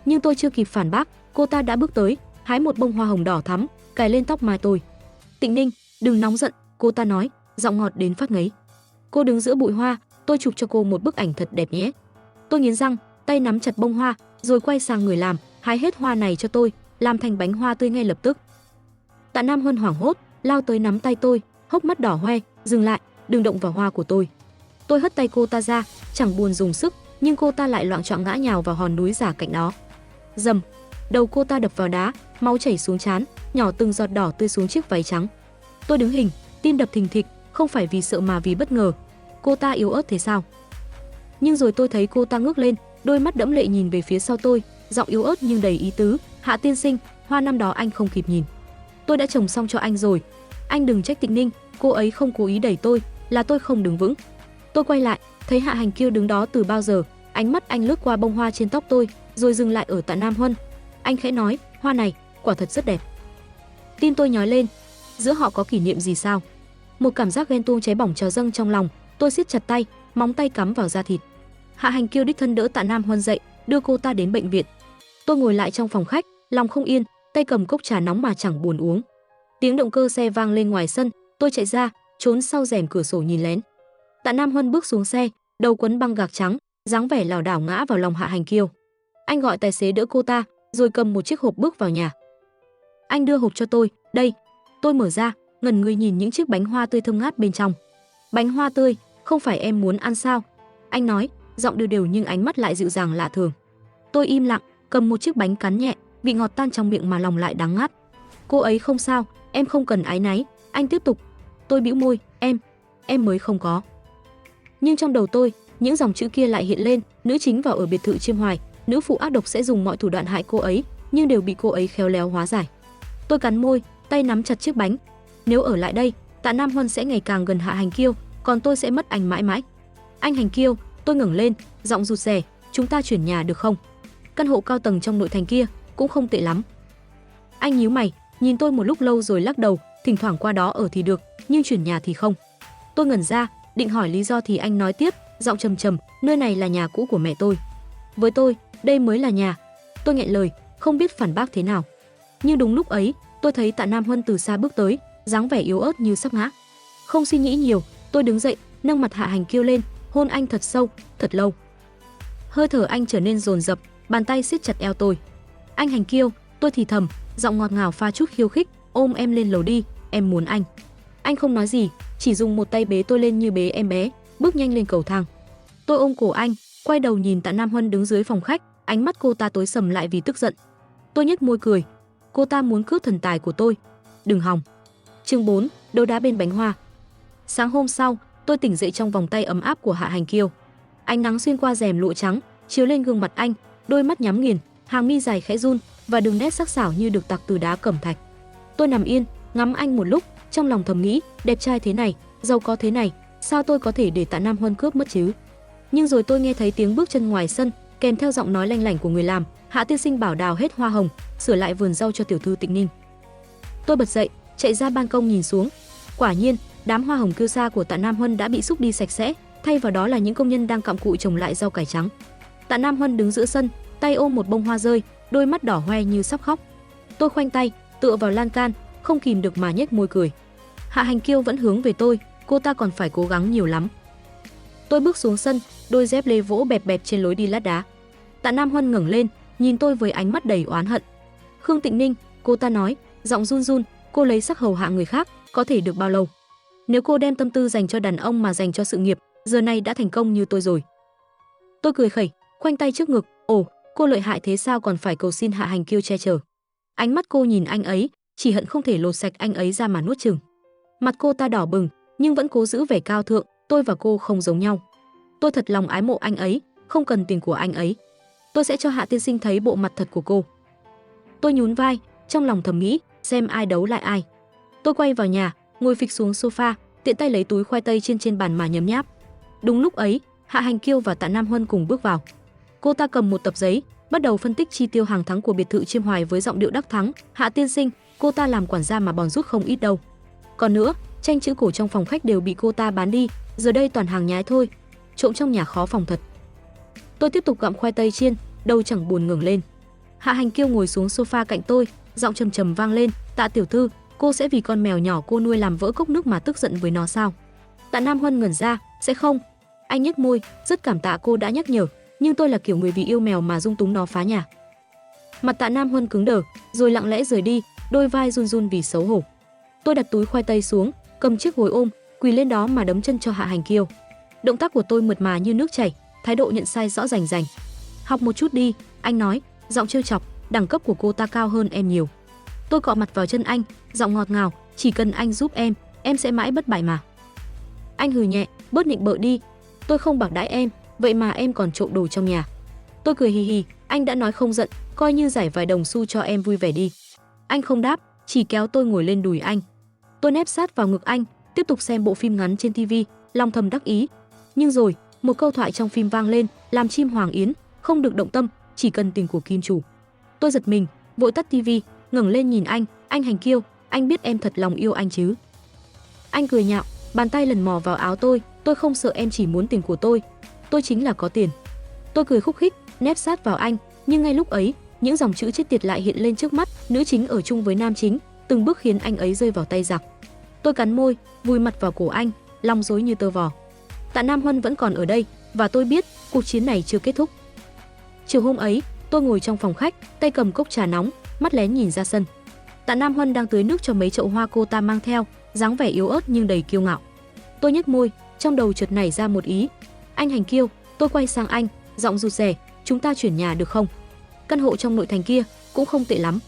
Nhưng tôi chưa kịp phản bác, cô ta đã bước tới, hái một bông hoa hồng đỏ thắm, cài lên tóc mai tôi. Tịnh Ninh, đừng nóng giận, cô ta nói, giọng ngọt đến phát ngấy. Cô đứng giữa bụi hoa, tôi chụp cho cô một bức ảnh thật đẹp nhé. Tôi nghiến răng, tay nắm chặt bông hoa, rồi quay sang người làm, hái hết hoa này cho tôi, làm thành bánh hoa tươi ngay lập tức. Tạ Nam Huân hoảng hốt, lao tới nắm tay tôi, hốc mắt đỏ hoe, dừng lại, đừng động vào hoa của tôi. Tôi hất tay cô ta ra, chẳng buồn dùng sức, nhưng cô ta lại loạng choạng ngã nhào vào hòn núi giả cạnh đó. Dầm, đầu cô ta đập vào đá, máu chảy xuống trán, nhỏ từng giọt đỏ tươi xuống chiếc váy trắng. Tôi đứng hình, tim đập thình thịch, không phải vì sợ mà vì bất ngờ. Cô ta yếu ớt thế sao? Nhưng rồi tôi thấy cô ta ngước lên, đôi mắt đẫm lệ nhìn về phía sau tôi, giọng yếu ớt nhưng đầy ý tứ, Hạ tiên sinh, hoa năm đó anh không kịp nhìn. Tôi đã trồng xong cho anh rồi. Anh đừng trách Tịnh Ninh, cô ấy không cố ý đẩy tôi, là tôi không đứng vững. Tôi quay lại, thấy Hạ Hành Kiêu đứng đó từ bao giờ, ánh mắt anh lướt qua bông hoa trên tóc tôi, rồi dừng lại ở Tạ Nam Huân. Anh khẽ nói, hoa này, quả thật rất đẹp. Tim tôi nhói lên, giữa họ có kỷ niệm gì sao? Một cảm giác ghen tuông cháy bỏng trào dâng trong lòng, tôi siết chặt tay, móng tay cắm vào da thịt. Hạ Hành Kiêu đích thân đỡ Tạ Nam Huân dậy, đưa cô ta đến bệnh viện. Tôi ngồi lại trong phòng khách, lòng không yên, tay cầm cốc trà nóng mà chẳng buồn uống. Tiếng động cơ xe vang lên ngoài sân, tôi chạy ra, trốn sau rèm cửa sổ nhìn lén. Tạ Nam Huân bước xuống xe, đầu quấn băng gạc trắng, dáng vẻ lảo đảo ngã vào lòng Hạ Hành Kiêu. Anh gọi tài xế đỡ cô ta, rồi cầm một chiếc hộp bước vào nhà. Anh đưa hộp cho tôi, đây. Tôi mở ra, ngẩn người nhìn những chiếc bánh hoa tươi thơm ngát bên trong. Bánh hoa tươi, không phải em muốn ăn sao? Anh nói, giọng đều đều nhưng ánh mắt lại dịu dàng lạ thường. Tôi im lặng, cầm một chiếc bánh cắn nhẹ, vị ngọt tan trong miệng mà lòng lại đắng ngắt. Cô ấy không sao, em không cần áy náy, anh tiếp tục. Tôi bĩu môi, em mới không có. Nhưng trong đầu tôi, những dòng chữ kia lại hiện lên, nữ chính vào ở biệt thự Chiêm Hoài, nữ phụ ác độc sẽ dùng mọi thủ đoạn hại cô ấy, nhưng đều bị cô ấy khéo léo hóa giải. Tôi cắn môi, tay nắm chặt chiếc bánh. Nếu ở lại đây, Tạ Nam Huân sẽ ngày càng gần Hạ Hành Kiêu, còn tôi sẽ mất anh mãi mãi. Anh Hành Kiêu, tôi ngẩng lên, giọng rụt rè, chúng ta chuyển nhà được không? Căn hộ cao tầng trong nội thành kia cũng không tệ lắm. Anh nhíu mày, nhìn tôi một lúc lâu rồi lắc đầu, thỉnh thoảng qua đó ở thì được, nhưng chuyển nhà thì không. Tôi ngẩn ra, định hỏi lý do thì anh nói tiếp, giọng trầm trầm, nơi này là nhà cũ của mẹ tôi. Với tôi, đây mới là nhà. Tôi nghẹn lời, không biết phản bác thế nào. Nhưng đúng lúc ấy, tôi thấy Tạ Nam Huân từ xa bước tới, dáng vẻ yếu ớt như sắp ngã. Không suy nghĩ nhiều, tôi đứng dậy, nâng mặt Hạ Hành Kiêu lên, hôn anh thật sâu, thật lâu. Hơi thở anh trở nên dồn dập, bàn tay siết chặt eo tôi. Anh Hành Kiêu, tôi thì thầm, giọng ngọt ngào pha chút khiêu khích, ôm em lên lầu đi, em muốn anh. Anh không nói gì, chỉ dùng một tay bế tôi lên như bế em bé, bước nhanh lên cầu thang. Tôi ôm cổ anh, quay đầu nhìn Tạ Nam Huân đứng dưới phòng khách, ánh mắt cô ta tối sầm lại vì tức giận. Tôi nhếch môi cười. Cô ta muốn cướp thần tài của tôi. Đừng hòng. Chương 4, đấu đá bên bánh hoa. Sáng hôm sau, tôi tỉnh dậy trong vòng tay ấm áp của Hạ Hành Kiêu. Ánh nắng xuyên qua rèm lụa trắng, chiếu lên gương mặt anh, đôi mắt nhắm nghiền, hàng mi dài khẽ run và đường nét sắc sảo như được tạc từ đá cẩm thạch. Tôi nằm yên, ngắm anh một lúc, trong lòng thầm nghĩ, đẹp trai thế này, giàu có thế này, sao tôi có thể để Tạ Nam Huân cướp mất chứ? Nhưng rồi tôi nghe thấy tiếng bước chân ngoài sân, kèm theo giọng nói lanh lảnh của người làm, Hạ tiên sinh bảo đào hết hoa hồng, sửa lại vườn rau cho tiểu thư Tịnh Ninh. Tôi bật dậy, chạy ra ban công nhìn xuống. Quả nhiên, đám hoa hồng kiêu sa của Tạ Nam Huân đã bị xúc đi sạch sẽ, thay vào đó là những công nhân đang cặm cụi trồng lại rau cải trắng. Tạ Nam Huân đứng giữa sân, tay ôm một bông hoa rơi, đôi mắt đỏ hoe như sắp khóc. Tôi khoanh tay, tựa vào lan can, không kìm được mà nhếch môi cười. Hạ Hành Kiêu vẫn hướng về tôi, cô ta còn phải cố gắng nhiều lắm. Tôi bước xuống sân, đôi dép lê vỗ bẹp bẹp trên lối đi lát đá. Tạ Nam Huân ngẩng lên, nhìn tôi với ánh mắt đầy oán hận. Khương Tịnh Ninh, cô ta nói, giọng run run, cô lấy sắc hầu hạ người khác, có thể được bao lâu? Nếu cô đem tâm tư dành cho đàn ông mà dành cho sự nghiệp, giờ này đã thành công như tôi rồi. Tôi cười khẩy, khoanh tay trước ngực, ồ, cô lợi hại thế sao còn phải cầu xin Hạ Hành Kiêu che chở. Ánh mắt cô nhìn anh ấy, chỉ hận không thể lột sạch anh ấy ra mà nuốt chửng. Mặt cô ta đỏ bừng, nhưng vẫn cố giữ vẻ cao thượng, tôi và cô không giống nhau. Tôi thật lòng ái mộ anh ấy, không cần tiền của anh ấy. Tôi sẽ cho Hạ tiên sinh thấy bộ mặt thật của cô. Tôi nhún vai, trong lòng thầm nghĩ, xem ai đấu lại ai. Tôi quay vào nhà, ngồi phịch xuống sofa, tiện tay lấy túi khoai tây trên bàn mà nhấm nháp. Đúng lúc ấy, Hạ Hành Kiêu và Tạ Nam Huân cùng bước vào. Cô ta cầm một tập giấy, bắt đầu phân tích chi tiêu hàng tháng của biệt thự Chiêm Hoài với giọng điệu đắc thắng. Hạ tiên sinh, cô ta làm quản gia mà bòn rút không ít đâu. Còn nữa, tranh chữ cổ trong phòng khách đều bị cô ta bán đi, giờ đây toàn hàng nhái thôi. Trộm trong nhà khó phòng thật. Tôi tiếp tục gặm khoai tây chiên, đầu chẳng buồn ngẩng lên. Hạ Hành Kiêu ngồi xuống sofa cạnh tôi, giọng trầm trầm vang lên, Tạ tiểu thư, cô sẽ vì con mèo nhỏ cô nuôi làm vỡ cốc nước mà tức giận với nó sao? Tạ Nam Huân ngẩn ra, sẽ không. Anh nhếch môi, rất cảm tạ cô đã nhắc nhở, nhưng tôi là kiểu người vì yêu mèo mà dung túng nó phá nhà. Mặt Tạ Nam Huân cứng đờ, rồi lặng lẽ rời đi, đôi vai run run vì xấu hổ. Tôi đặt túi khoai tây xuống, cầm chiếc gối ôm, quỳ lên đó mà đấm chân cho Hạ Hành Kiêu. Động tác của tôi mượt mà như nước chảy, thái độ nhận sai rõ rành rành. Học một chút đi, anh nói, giọng trêu chọc, đẳng cấp của cô ta cao hơn em nhiều. Tôi cọ mặt vào chân anh, giọng ngọt ngào, chỉ cần anh giúp em sẽ mãi bất bại mà. Anh hừ nhẹ, bớt nịnh bợ đi, tôi không bạc đãi em, vậy mà em còn trộm đồ trong nhà. Tôi cười hì hì, anh đã nói không giận, coi như giải vài đồng xu cho em vui vẻ đi. Anh không đáp, chỉ kéo tôi ngồi lên đùi anh. Tôi nép sát vào ngực anh, tiếp tục xem bộ phim ngắn trên TV, lòng thầm đắc ý. Nhưng rồi, một câu thoại trong phim vang lên, làm chim hoàng yến, không được động tâm, chỉ cần tình của kim chủ. Tôi giật mình, vội tắt TV, ngẩng lên nhìn anh Hành Kiêu, anh biết em thật lòng yêu anh chứ? Anh cười nhạo, bàn tay lần mò vào áo tôi không sợ em chỉ muốn tiền của tôi chính là có tiền. Tôi cười khúc khích, nép sát vào anh, nhưng ngay lúc ấy, những dòng chữ chết tiệt lại hiện lên trước mắt, nữ chính ở chung với nam chính, từng bước khiến anh ấy rơi vào tay giặc. Tôi cắn môi, vùi mặt vào cổ anh, lòng rối như tơ vò. Tạ Nam Huân vẫn còn ở đây, và tôi biết cuộc chiến này chưa kết thúc. Chiều hôm ấy, tôi ngồi trong phòng khách, tay cầm cốc trà nóng, mắt lén nhìn ra sân. Tạ Nam Huân đang tưới nước cho mấy chậu hoa cô ta mang theo, dáng vẻ yếu ớt nhưng đầy kiêu ngạo. Tôi nhếch môi, trong đầu chợt nảy ra một ý. Anh Hành Kiêu, tôi quay sang anh, giọng rụt rè, chúng ta chuyển nhà được không? Căn hộ trong nội thành kia cũng không tệ lắm.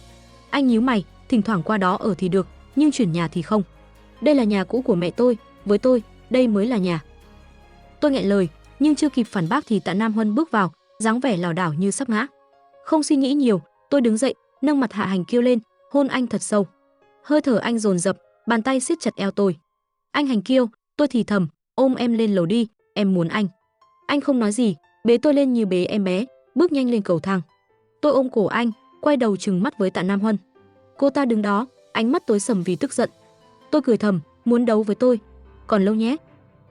Anh nhíu mày, thỉnh thoảng qua đó ở thì được, nhưng chuyển nhà thì không. Đây là nhà cũ của mẹ tôi, với tôi, đây mới là nhà. Tôi nghẹn lời, nhưng chưa kịp phản bác thì Tạ Nam Huân bước vào, dáng vẻ lảo đảo như sắp ngã. Không suy nghĩ nhiều, tôi đứng dậy, nâng mặt Hạ Hành Kiêu lên, hôn anh thật sâu. Hơi thở anh dồn dập, bàn tay siết chặt eo tôi. Anh Hành Kiêu, tôi thì thầm, ôm em lên lầu đi, em muốn anh. Anh không nói gì, bế tôi lên như bế em bé, bước nhanh lên cầu thang. Tôi ôm cổ anh, quay đầu trừng mắt với Tạ Nam Huân. Cô ta đứng đó, ánh mắt tối sầm vì tức giận. Tôi cười thầm, muốn đấu với tôi, còn lâu nhé.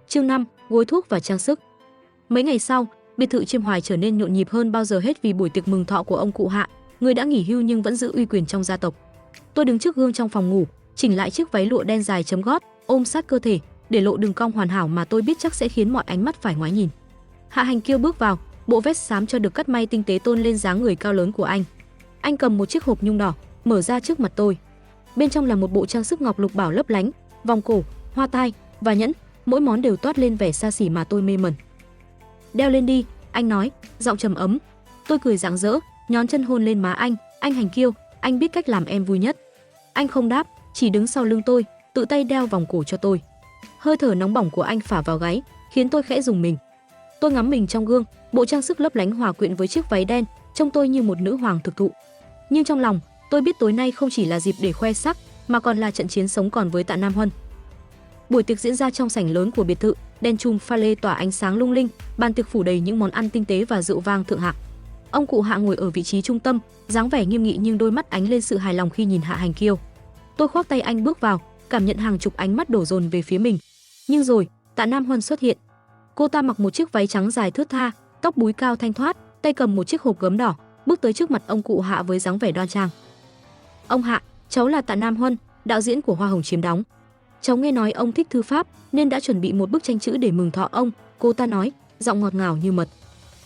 Chương 5, gối thuốc và trang sức. Mấy ngày sau, biệt thự Chiêm Hoài trở nên nhộn nhịp hơn bao giờ hết vì buổi tiệc mừng thọ của ông cụ Hạ, người đã nghỉ hưu nhưng vẫn giữ uy quyền trong gia tộc. Tôi đứng trước gương trong phòng ngủ, chỉnh lại chiếc váy lụa đen dài chấm gót, ôm sát cơ thể, để lộ đường cong hoàn hảo mà tôi biết chắc sẽ khiến mọi ánh mắt phải ngoái nhìn. Hạ Hành Kiêu bước vào, bộ vest xám cho được cắt may tinh tế tôn lên dáng người cao lớn của anh. Anh cầm một chiếc hộp nhung đỏ, mở ra trước mặt tôi. Bên trong là một bộ trang sức ngọc lục bảo lấp lánh, vòng cổ, hoa tai và nhẫn, mỗi món đều toát lên vẻ xa xỉ mà tôi mê mẩn. Đeo lên đi, anh nói, giọng trầm ấm. Tôi cười rạng rỡ, nhón chân hôn lên má anh Hành Kiêu, anh biết cách làm em vui nhất. Anh không đáp, chỉ đứng sau lưng tôi, tự tay đeo vòng cổ cho tôi. Hơi thở nóng bỏng của anh phả vào gáy, khiến tôi khẽ rùng mình. Tôi ngắm mình trong gương, bộ trang sức lấp lánh hòa quyện với chiếc váy đen, trông tôi như một nữ hoàng thực thụ. Nhưng trong lòng, tôi biết tối nay không chỉ là dịp để khoe sắc, mà còn là trận chiến sống còn với Tạ Nam Huân. Buổi tiệc diễn ra trong sảnh lớn của biệt thự, đèn chùm pha lê tỏa ánh sáng lung linh, bàn tiệc phủ đầy những món ăn tinh tế và rượu vang thượng hạng. Ông cụ Hạ ngồi ở vị trí trung tâm, dáng vẻ nghiêm nghị nhưng đôi mắt ánh lên sự hài lòng khi nhìn Hạ Hành Kiêu. Tôi khoác tay anh bước vào, cảm nhận hàng chục ánh mắt đổ dồn về phía mình. Nhưng rồi, Tạ Nam Huân xuất hiện. Cô ta mặc một chiếc váy trắng dài thướt tha, tóc búi cao thanh thoát, tay cầm một chiếc hộp gấm đỏ, bước tới trước mặt ông cụ Hạ với dáng vẻ đoan trang. Ông Hạ, cháu là Tạ Nam Huân, đạo diễn của Hoa Hồng Chiếm Đóng. Cháu nghe nói ông thích thư pháp nên đã chuẩn bị một bức tranh chữ để mừng thọ ông, cô ta nói, giọng ngọt ngào như mật.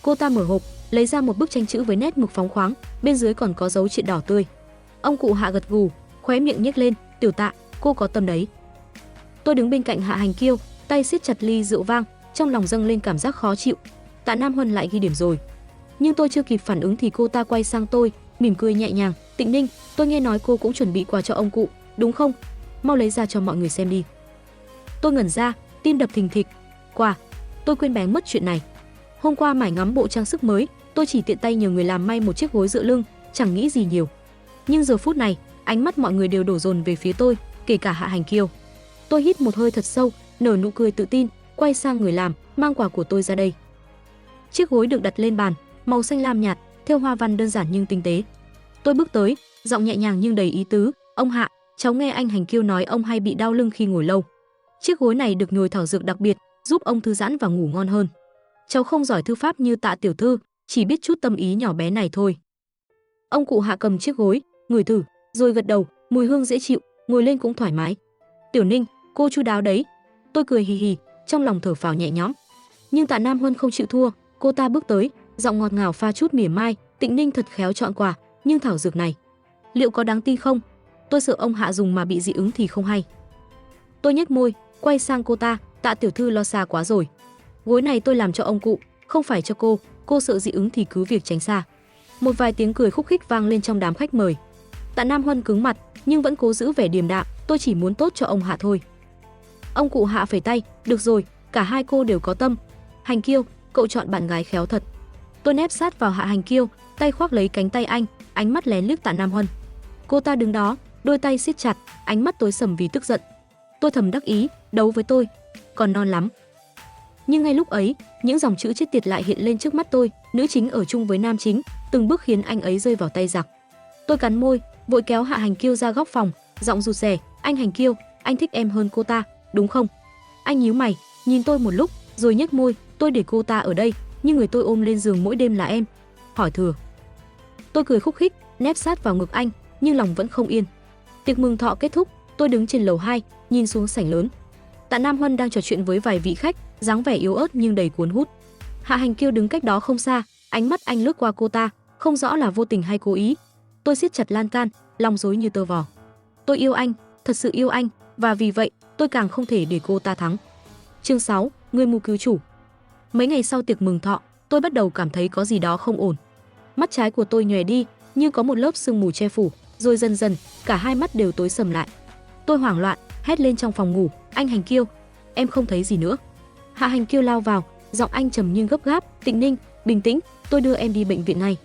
Cô ta mở hộp, lấy ra một bức tranh chữ với nét mực phóng khoáng, bên dưới còn có dấu triện đỏ tươi. Ông cụ Hạ gật gù, khóe miệng nhếch lên, "Tiểu Tạ, cô có tâm đấy." Tôi đứng bên cạnh Hạ Hành Kiêu, tay siết chặt ly rượu vang, trong lòng dâng lên cảm giác khó chịu. Tạ Nam Huân lại ghi điểm rồi. Nhưng tôi chưa kịp phản ứng thì cô ta quay sang tôi, mỉm cười nhẹ nhàng, "Tịnh Ninh, tôi nghe nói cô cũng chuẩn bị quà cho ông cụ, đúng không? Mau lấy ra cho mọi người xem đi." Tôi ngẩn ra, tim đập thình thịch. Quà? Tôi quên bén mất chuyện này. Hôm qua mải ngắm bộ trang sức mới, tôi chỉ tiện tay nhờ người làm may một chiếc gối dựa lưng, chẳng nghĩ gì nhiều. Nhưng giờ phút này, ánh mắt mọi người đều đổ dồn về phía tôi, kể cả Hạ Hành Kiêu. Tôi hít một hơi thật sâu, nở nụ cười tự tin, quay sang người làm, "Mang quà của tôi ra đây." Chiếc gối được đặt lên bàn, màu xanh lam nhạt, thêu hoa văn đơn giản nhưng tinh tế. Tôi bước tới, giọng nhẹ nhàng nhưng đầy ý tứ, "Ông Hạ, cháu nghe anh Hành Kiêu nói ông hay bị đau lưng khi ngồi lâu. Chiếc gối này được nhồi thảo dược đặc biệt, giúp ông thư giãn và ngủ ngon hơn. Cháu không giỏi thư pháp như Tạ tiểu thư, chỉ biết chút tâm ý nhỏ bé này thôi." Ông cụ Hạ cầm chiếc gối, ngửi thử, rồi gật đầu, mùi hương dễ chịu, ngồi lên cũng thoải mái. "Tiểu Ninh, cô chu đáo đấy." Tôi cười hì hì, trong lòng thở phào nhẹ nhõm. Nhưng Tạ Nam Huân không chịu thua, cô ta bước tới, giọng ngọt ngào pha chút mỉa mai, "Tịnh Ninh thật khéo chọn quà, nhưng thảo dược này, liệu có đáng tin không? Tôi sợ ông Hạ dùng mà bị dị ứng thì không hay." Tôi nhếch môi, quay sang cô ta, "Tạ tiểu thư lo xa quá rồi. Gối này tôi làm cho ông cụ, không phải cho cô sợ dị ứng thì cứ việc tránh xa." Một vài tiếng cười khúc khích vang lên trong đám khách mời. Tạ Nam Huân cứng mặt, nhưng vẫn cố giữ vẻ điềm đạm, "Tôi chỉ muốn tốt cho ông Hạ thôi." Ông cụ Hạ phẩy tay, "Được rồi, cả hai cô đều có tâm. Hành Kiêu, cậu chọn bạn gái khéo thật." Tôi nép sát vào Hạ Hành Kiêu, tay khoác lấy cánh tay anh, ánh mắt lén liếc Tạ Nam Huân. Cô ta đứng đó, đôi tay siết chặt, ánh mắt tối sầm vì tức giận. Tôi thầm đắc ý, đấu với tôi, còn non lắm. Nhưng ngay lúc ấy, những dòng chữ chết tiệt lại hiện lên trước mắt tôi, nữ chính ở chung với nam chính, từng bước khiến anh ấy rơi vào tay giặc. Tôi cắn môi, vội kéo Hạ Hành Kiêu ra góc phòng, giọng rụt rè, "Anh Hành Kiêu, anh thích em hơn cô ta, đúng không?" Anh nhíu mày, nhìn tôi một lúc, rồi nhếch môi, "Tôi để cô ta ở đây, nhưng người tôi ôm lên giường mỗi đêm là em." Hỏi thừa. Tôi cười khúc khích, nép sát vào ngực anh, nhưng lòng vẫn không yên. Tiệc mừng thọ kết thúc, tôi đứng trên lầu 2, nhìn xuống sảnh lớn. Tạ Nam Huân đang trò chuyện với vài vị khách, dáng vẻ yếu ớt nhưng đầy cuốn hút. Hạ Hành Kiêu đứng cách đó không xa, ánh mắt anh lướt qua cô ta, không rõ là vô tình hay cố ý. Tôi siết chặt lan can, lòng rối như tơ vò. Tôi yêu anh, thật sự yêu anh, và vì vậy, tôi càng không thể để cô ta thắng. Chương 6, người mù cứu chủ. Mấy ngày sau tiệc mừng thọ, tôi bắt đầu cảm thấy có gì đó không ổn. Mắt trái của tôi nhòe đi, như có một lớp sương mù che phủ, rồi dần dần cả hai mắt đều tối sầm lại. Tôi hoảng loạn, hét lên trong phòng ngủ, "Anh Hành Kiêu!" Em không thấy gì nữa. Hạ Hành Kiêu lao vào, giọng anh trầm nhưng gấp gáp, "Tịnh Ninh, bình tĩnh, tôi đưa em đi bệnh viện ngay."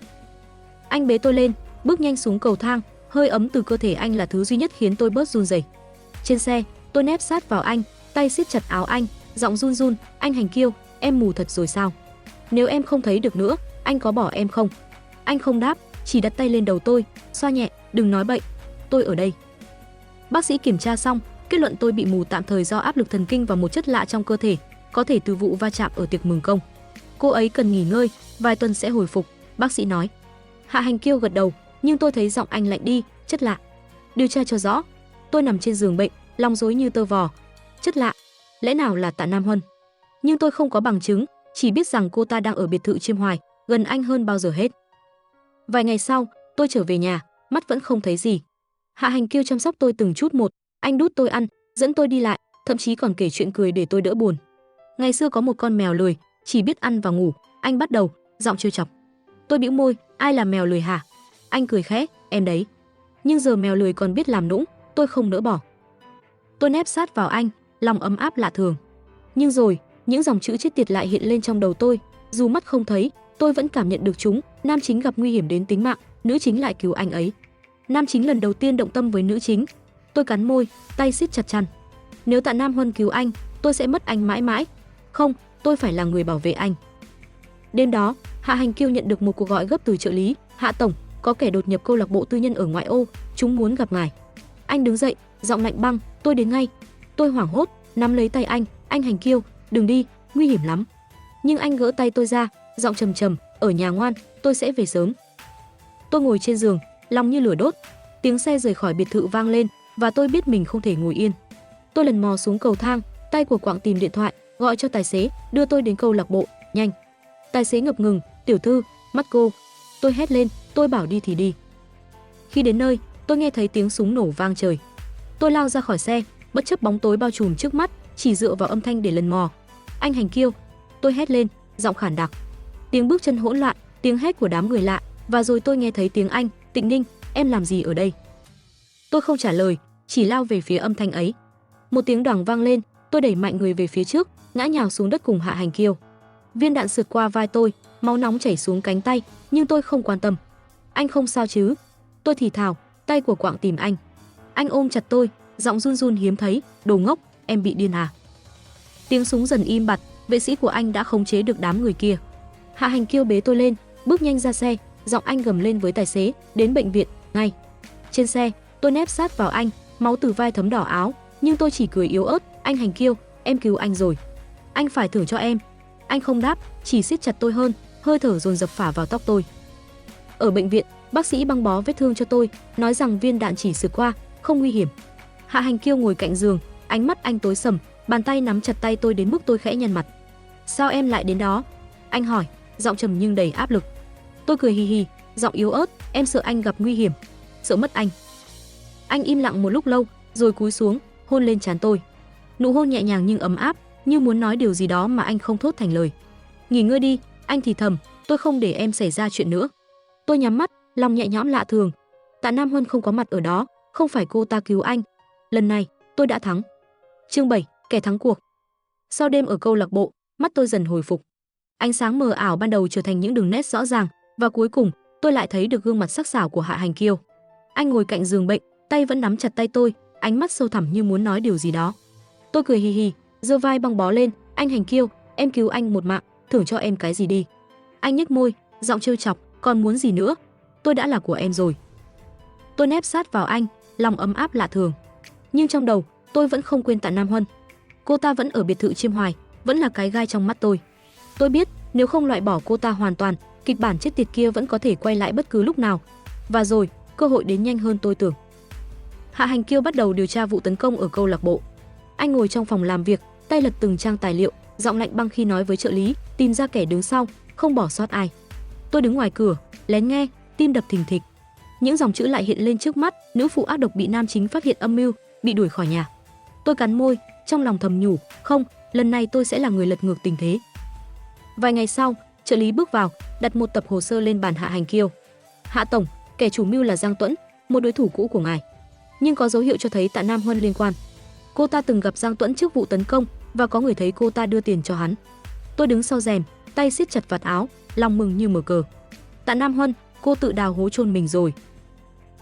Anh bế tôi lên, bước nhanh xuống cầu thang, hơi ấm từ cơ thể anh là thứ duy nhất khiến tôi bớt run rẩy. Trên xe, tôi nép sát vào anh, tay siết chặt áo anh, giọng run run, "Anh Hành Kiêu, em mù thật rồi sao? Nếu em không thấy được nữa, anh có bỏ em không?" Anh không đáp, chỉ đặt tay lên đầu tôi, xoa nhẹ, "Đừng nói bậy, tôi ở đây." Bác sĩ kiểm tra xong, kết luận tôi bị mù tạm thời do áp lực thần kinh và một chất lạ trong cơ thể, có thể từ vụ va chạm ở tiệc mừng công. Cô ấy cần nghỉ ngơi, vài tuần sẽ hồi phục, bác sĩ nói. Hạ Hành Kiêu gật đầu, nhưng tôi thấy giọng anh lạnh đi, "Chất lạ. Điều tra cho rõ." Tôi nằm trên giường bệnh, lòng rối như tơ vò. Chất lạ? Lẽ nào là Tạ Nam Huân? Nhưng tôi không có bằng chứng, chỉ biết rằng cô ta đang ở biệt thự Chiêm Hoài, gần anh hơn bao giờ hết. Vài ngày sau, tôi trở về nhà, mắt vẫn không thấy gì. Hạ Hành Kiêu chăm sóc tôi từng chút một, anh đút tôi ăn, dẫn tôi đi lại, thậm chí còn kể chuyện cười để tôi đỡ buồn. Ngày xưa có một con mèo lười, chỉ biết ăn và ngủ, anh bắt đầu, giọng trêu chọc. Tôi bĩu môi, "Ai là mèo lười hả?" Anh cười khẽ, "Em đấy." Nhưng giờ mèo lười còn biết làm nũng, tôi không nỡ bỏ. Tôi nép sát vào anh, lòng ấm áp lạ thường. Nhưng rồi, những dòng chữ chết tiệt lại hiện lên trong đầu tôi, dù mắt không thấy, tôi vẫn cảm nhận được chúng. Nam chính gặp nguy hiểm đến tính mạng, nữ chính lại cứu anh ấy. Nam chính lần đầu tiên động tâm với nữ chính. Tôi cắn môi, tay siết chặt chăn. Nếu Tạ Nam Huân cứu anh, tôi sẽ mất anh mãi mãi. Không, tôi phải là người bảo vệ anh. Đêm đó, Hạ Hành Kiêu nhận được một cuộc gọi gấp từ trợ lý. "Hạ tổng, có kẻ đột nhập câu lạc bộ tư nhân ở ngoại ô, chúng muốn gặp ngài." Anh đứng dậy, giọng lạnh băng, "Tôi đến ngay." Tôi hoảng hốt, nắm lấy tay anh, "Anh Hành Kiêu, đừng đi, nguy hiểm lắm." Nhưng anh gỡ tay tôi ra, giọng trầm trầm, "Ở nhà ngoan, tôi sẽ về sớm." Tôi ngồi trên giường, lòng như lửa đốt. Tiếng xe rời khỏi biệt thự vang lên và tôi biết mình không thể ngồi yên. Tôi lần mò xuống cầu thang, tay của quạng tìm điện thoại, gọi cho tài xế, đưa tôi đến câu lạc bộ, nhanh. Tài xế ngập ngừng, "Tiểu thư, mắt cô." Tôi hét lên, "Tôi bảo đi thì đi." Khi đến nơi, tôi nghe thấy tiếng súng nổ vang trời. Tôi lao ra khỏi xe, bất chấp bóng tối bao trùm trước mắt, chỉ dựa vào âm thanh để lần mò. "Anh Hành Kiêu." Tôi hét lên, giọng khản đặc. Tiếng bước chân hỗn loạn, tiếng hét của đám người lạ, và rồi tôi nghe thấy tiếng anh, "Tịnh Ninh, em làm gì ở đây?" Tôi không trả lời, chỉ lao về phía âm thanh ấy. Một tiếng đoàng vang lên, tôi đẩy mạnh người về phía trước, ngã nhào xuống đất cùng Hạ Hành Kiêu. Viên đạn sượt qua vai tôi, máu nóng chảy xuống cánh tay, nhưng tôi không quan tâm. "Anh không sao chứ?" Tôi thì thào, tay của quạng tìm anh. Anh ôm chặt tôi, giọng run run hiếm thấy, "Đồ ngốc, em bị điên à?" Tiếng súng dần im bặt, vệ sĩ của anh đã khống chế được đám người kia. Hạ Hành Kiêu bế tôi lên, bước nhanh ra xe, giọng anh gầm lên với tài xế, "Đến bệnh viện, ngay." Trên xe, tôi nép sát vào anh, máu từ vai thấm đỏ áo, nhưng tôi chỉ cười yếu ớt, "Anh Hành Kiêu, em cứu anh rồi. Anh phải thưởng cho em." Anh không đáp, chỉ siết chặt tôi hơn, hơi thở dồn dập phả vào tóc tôi. Ở bệnh viện, bác sĩ băng bó vết thương cho tôi, nói rằng viên đạn chỉ sượt qua, không nguy hiểm. Hạ Hành Kiêu ngồi cạnh giường, ánh mắt anh tối sầm, bàn tay nắm chặt tay tôi đến mức tôi khẽ nhăn mặt. "Sao em lại đến đó?" Anh hỏi, giọng trầm nhưng đầy áp lực. Tôi cười hì hì, giọng yếu ớt, "Em sợ anh gặp nguy hiểm, sợ mất anh." Anh im lặng một lúc lâu, rồi cúi xuống, hôn lên trán tôi. Nụ hôn nhẹ nhàng nhưng ấm áp, như muốn nói điều gì đó mà anh không thốt thành lời. "Nghỉ ngơi đi," anh thì thầm, "tôi không để em xảy ra chuyện nữa." Tôi nhắm mắt, lòng nhẹ nhõm lạ thường. Tạ Nam Huân không có mặt ở đó, không phải cô ta cứu anh. Lần này, tôi đã thắng. Chương 7, kẻ thắng cuộc. Sau đêm ở câu lạc bộ, mắt tôi dần hồi phục. Ánh sáng mờ ảo ban đầu trở thành những đường nét rõ ràng, và cuối cùng, tôi lại thấy được gương mặt sắc sảo của Hạ Hành Kiêu. Anh ngồi cạnh giường bệnh, tay vẫn nắm chặt tay tôi, ánh mắt sâu thẳm như muốn nói điều gì đó. Tôi cười hì hì, giơ vai băng bó lên, "Anh Hành Kiêu, em cứu anh một mạng, thưởng cho em cái gì đi." Anh nhếch môi, giọng trêu chọc, "Còn muốn gì nữa? Tôi đã là của em rồi." Tôi nép sát vào anh, lòng ấm áp lạ thường. Nhưng trong đầu, tôi vẫn không quên Tạ Nam Huân. Cô ta vẫn ở biệt thự Chiêm Hoài, vẫn là cái gai trong mắt tôi. Tôi biết, nếu không loại bỏ cô ta hoàn toàn, kịch bản chết tiệt kia vẫn có thể quay lại bất cứ lúc nào. Và rồi, cơ hội đến nhanh hơn tôi tưởng. Hạ Hành Kiêu bắt đầu điều tra vụ tấn công ở câu lạc bộ. Anh ngồi trong phòng làm việc, tay lật từng trang tài liệu, giọng lạnh băng khi nói với trợ lý, "Tìm ra kẻ đứng sau, không bỏ sót ai." Tôi đứng ngoài cửa, lén nghe, tim đập thình thịch. Những dòng chữ lại hiện lên trước mắt, nữ phụ ác độc bị nam chính phát hiện âm mưu, bị đuổi khỏi nhà. Tôi cắn môi, trong lòng thầm nhủ, không, lần này tôi sẽ là người lật ngược tình thế. Vài ngày sau, trợ lý bước vào, đặt một tập hồ sơ lên bàn Hạ Hành Kiêu. Hạ tổng, kẻ chủ mưu là Giang Tuẫn, một đối thủ cũ của ngài. Nhưng có dấu hiệu cho thấy Tạ Nam Huân liên quan. Cô ta từng gặp Giang Tuẫn trước vụ tấn công và có người thấy cô ta đưa tiền cho hắn. Tôi đứng sau rèm, tay siết chặt vạt áo, lòng mừng như mở cờ. Tạ Nam Huân, cô tự đào hố chôn mình rồi.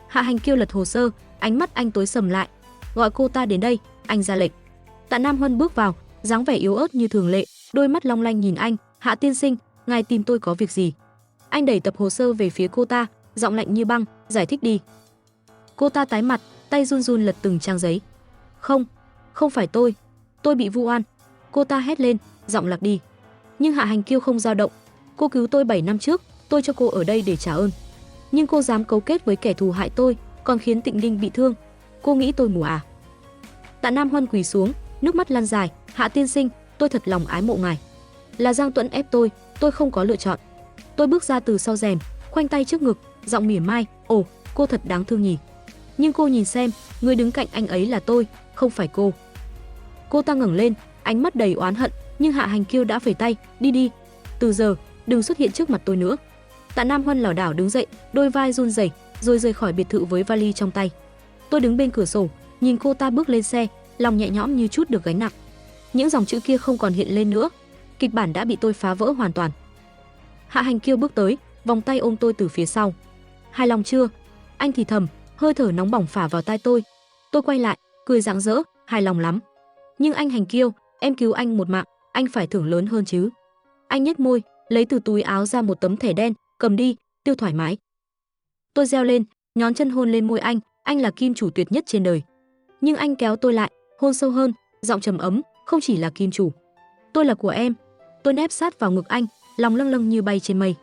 Hạ Hành Kiêu lật hồ sơ, ánh mắt anh tối sầm lại. Gọi cô ta đến đây, anh ra lệnh. Tạ Nam Huân bước vào, dáng vẻ yếu ớt như thường lệ, đôi mắt long lanh nhìn anh. Hạ tiên sinh, ngài tìm tôi có việc gì? Anh đẩy tập hồ sơ về phía cô ta, giọng lạnh như băng, giải thích đi. Cô ta tái mặt, tay run run lật từng trang giấy. Không phải tôi bị vu oan. Cô ta hét lên, giọng lạc đi. Nhưng Hạ Hành Kiêu không dao động. Cô cứu tôi 7 năm trước, tôi cho cô ở đây để trả ơn. Nhưng cô dám cấu kết với kẻ thù hại tôi, còn khiến Tịnh Ninh bị thương. Cô nghĩ tôi mù à? Tạ Nam Huân quỳ xuống, nước mắt lăn dài. Hạ tiên sinh, tôi thật lòng ái mộ ngài. Là Giang Tuẫn ép tôi không có lựa chọn. Tôi bước ra từ sau rèm, khoanh tay trước ngực, giọng mỉa mai. Ồ, cô thật đáng thương nhỉ. Nhưng cô nhìn xem, người đứng cạnh anh ấy là tôi, không phải cô. Cô ta ngẩng lên, ánh mắt đầy oán hận, nhưng Hạ Hành Kiêu đã phẩy tay. Đi đi, từ giờ đừng xuất hiện trước mặt tôi nữa. Tạ Nam Huân lảo đảo đứng dậy, đôi vai run rẩy, rồi rời khỏi biệt thự với vali trong tay. Tôi đứng bên cửa sổ, nhìn cô ta bước lên xe, lòng nhẹ nhõm như chút được gánh nặng. Những dòng chữ kia không còn hiện lên nữa, kịch bản đã bị tôi phá vỡ hoàn toàn. Hạ Hành Kiêu bước tới, vòng tay ôm tôi từ phía sau. Hài lòng chưa? Anh thì thầm, hơi thở nóng bỏng phả vào tai tôi. Tôi quay lại, cười rạng rỡ, hài lòng lắm. Nhưng anh Hành Kiêu, em cứu anh một mạng, anh phải thưởng lớn hơn chứ. Anh nhếch môi, lấy từ túi áo ra một tấm thẻ đen, cầm đi, tiêu thoải mái. Tôi reo lên, nhón chân hôn lên môi anh là kim chủ tuyệt nhất trên đời. Nhưng anh kéo tôi lại, hôn sâu hơn, giọng trầm ấm, không chỉ là kim chủ, tôi là của em. Tôi nép sát vào ngực anh, lòng lâng lâng như bay trên mây.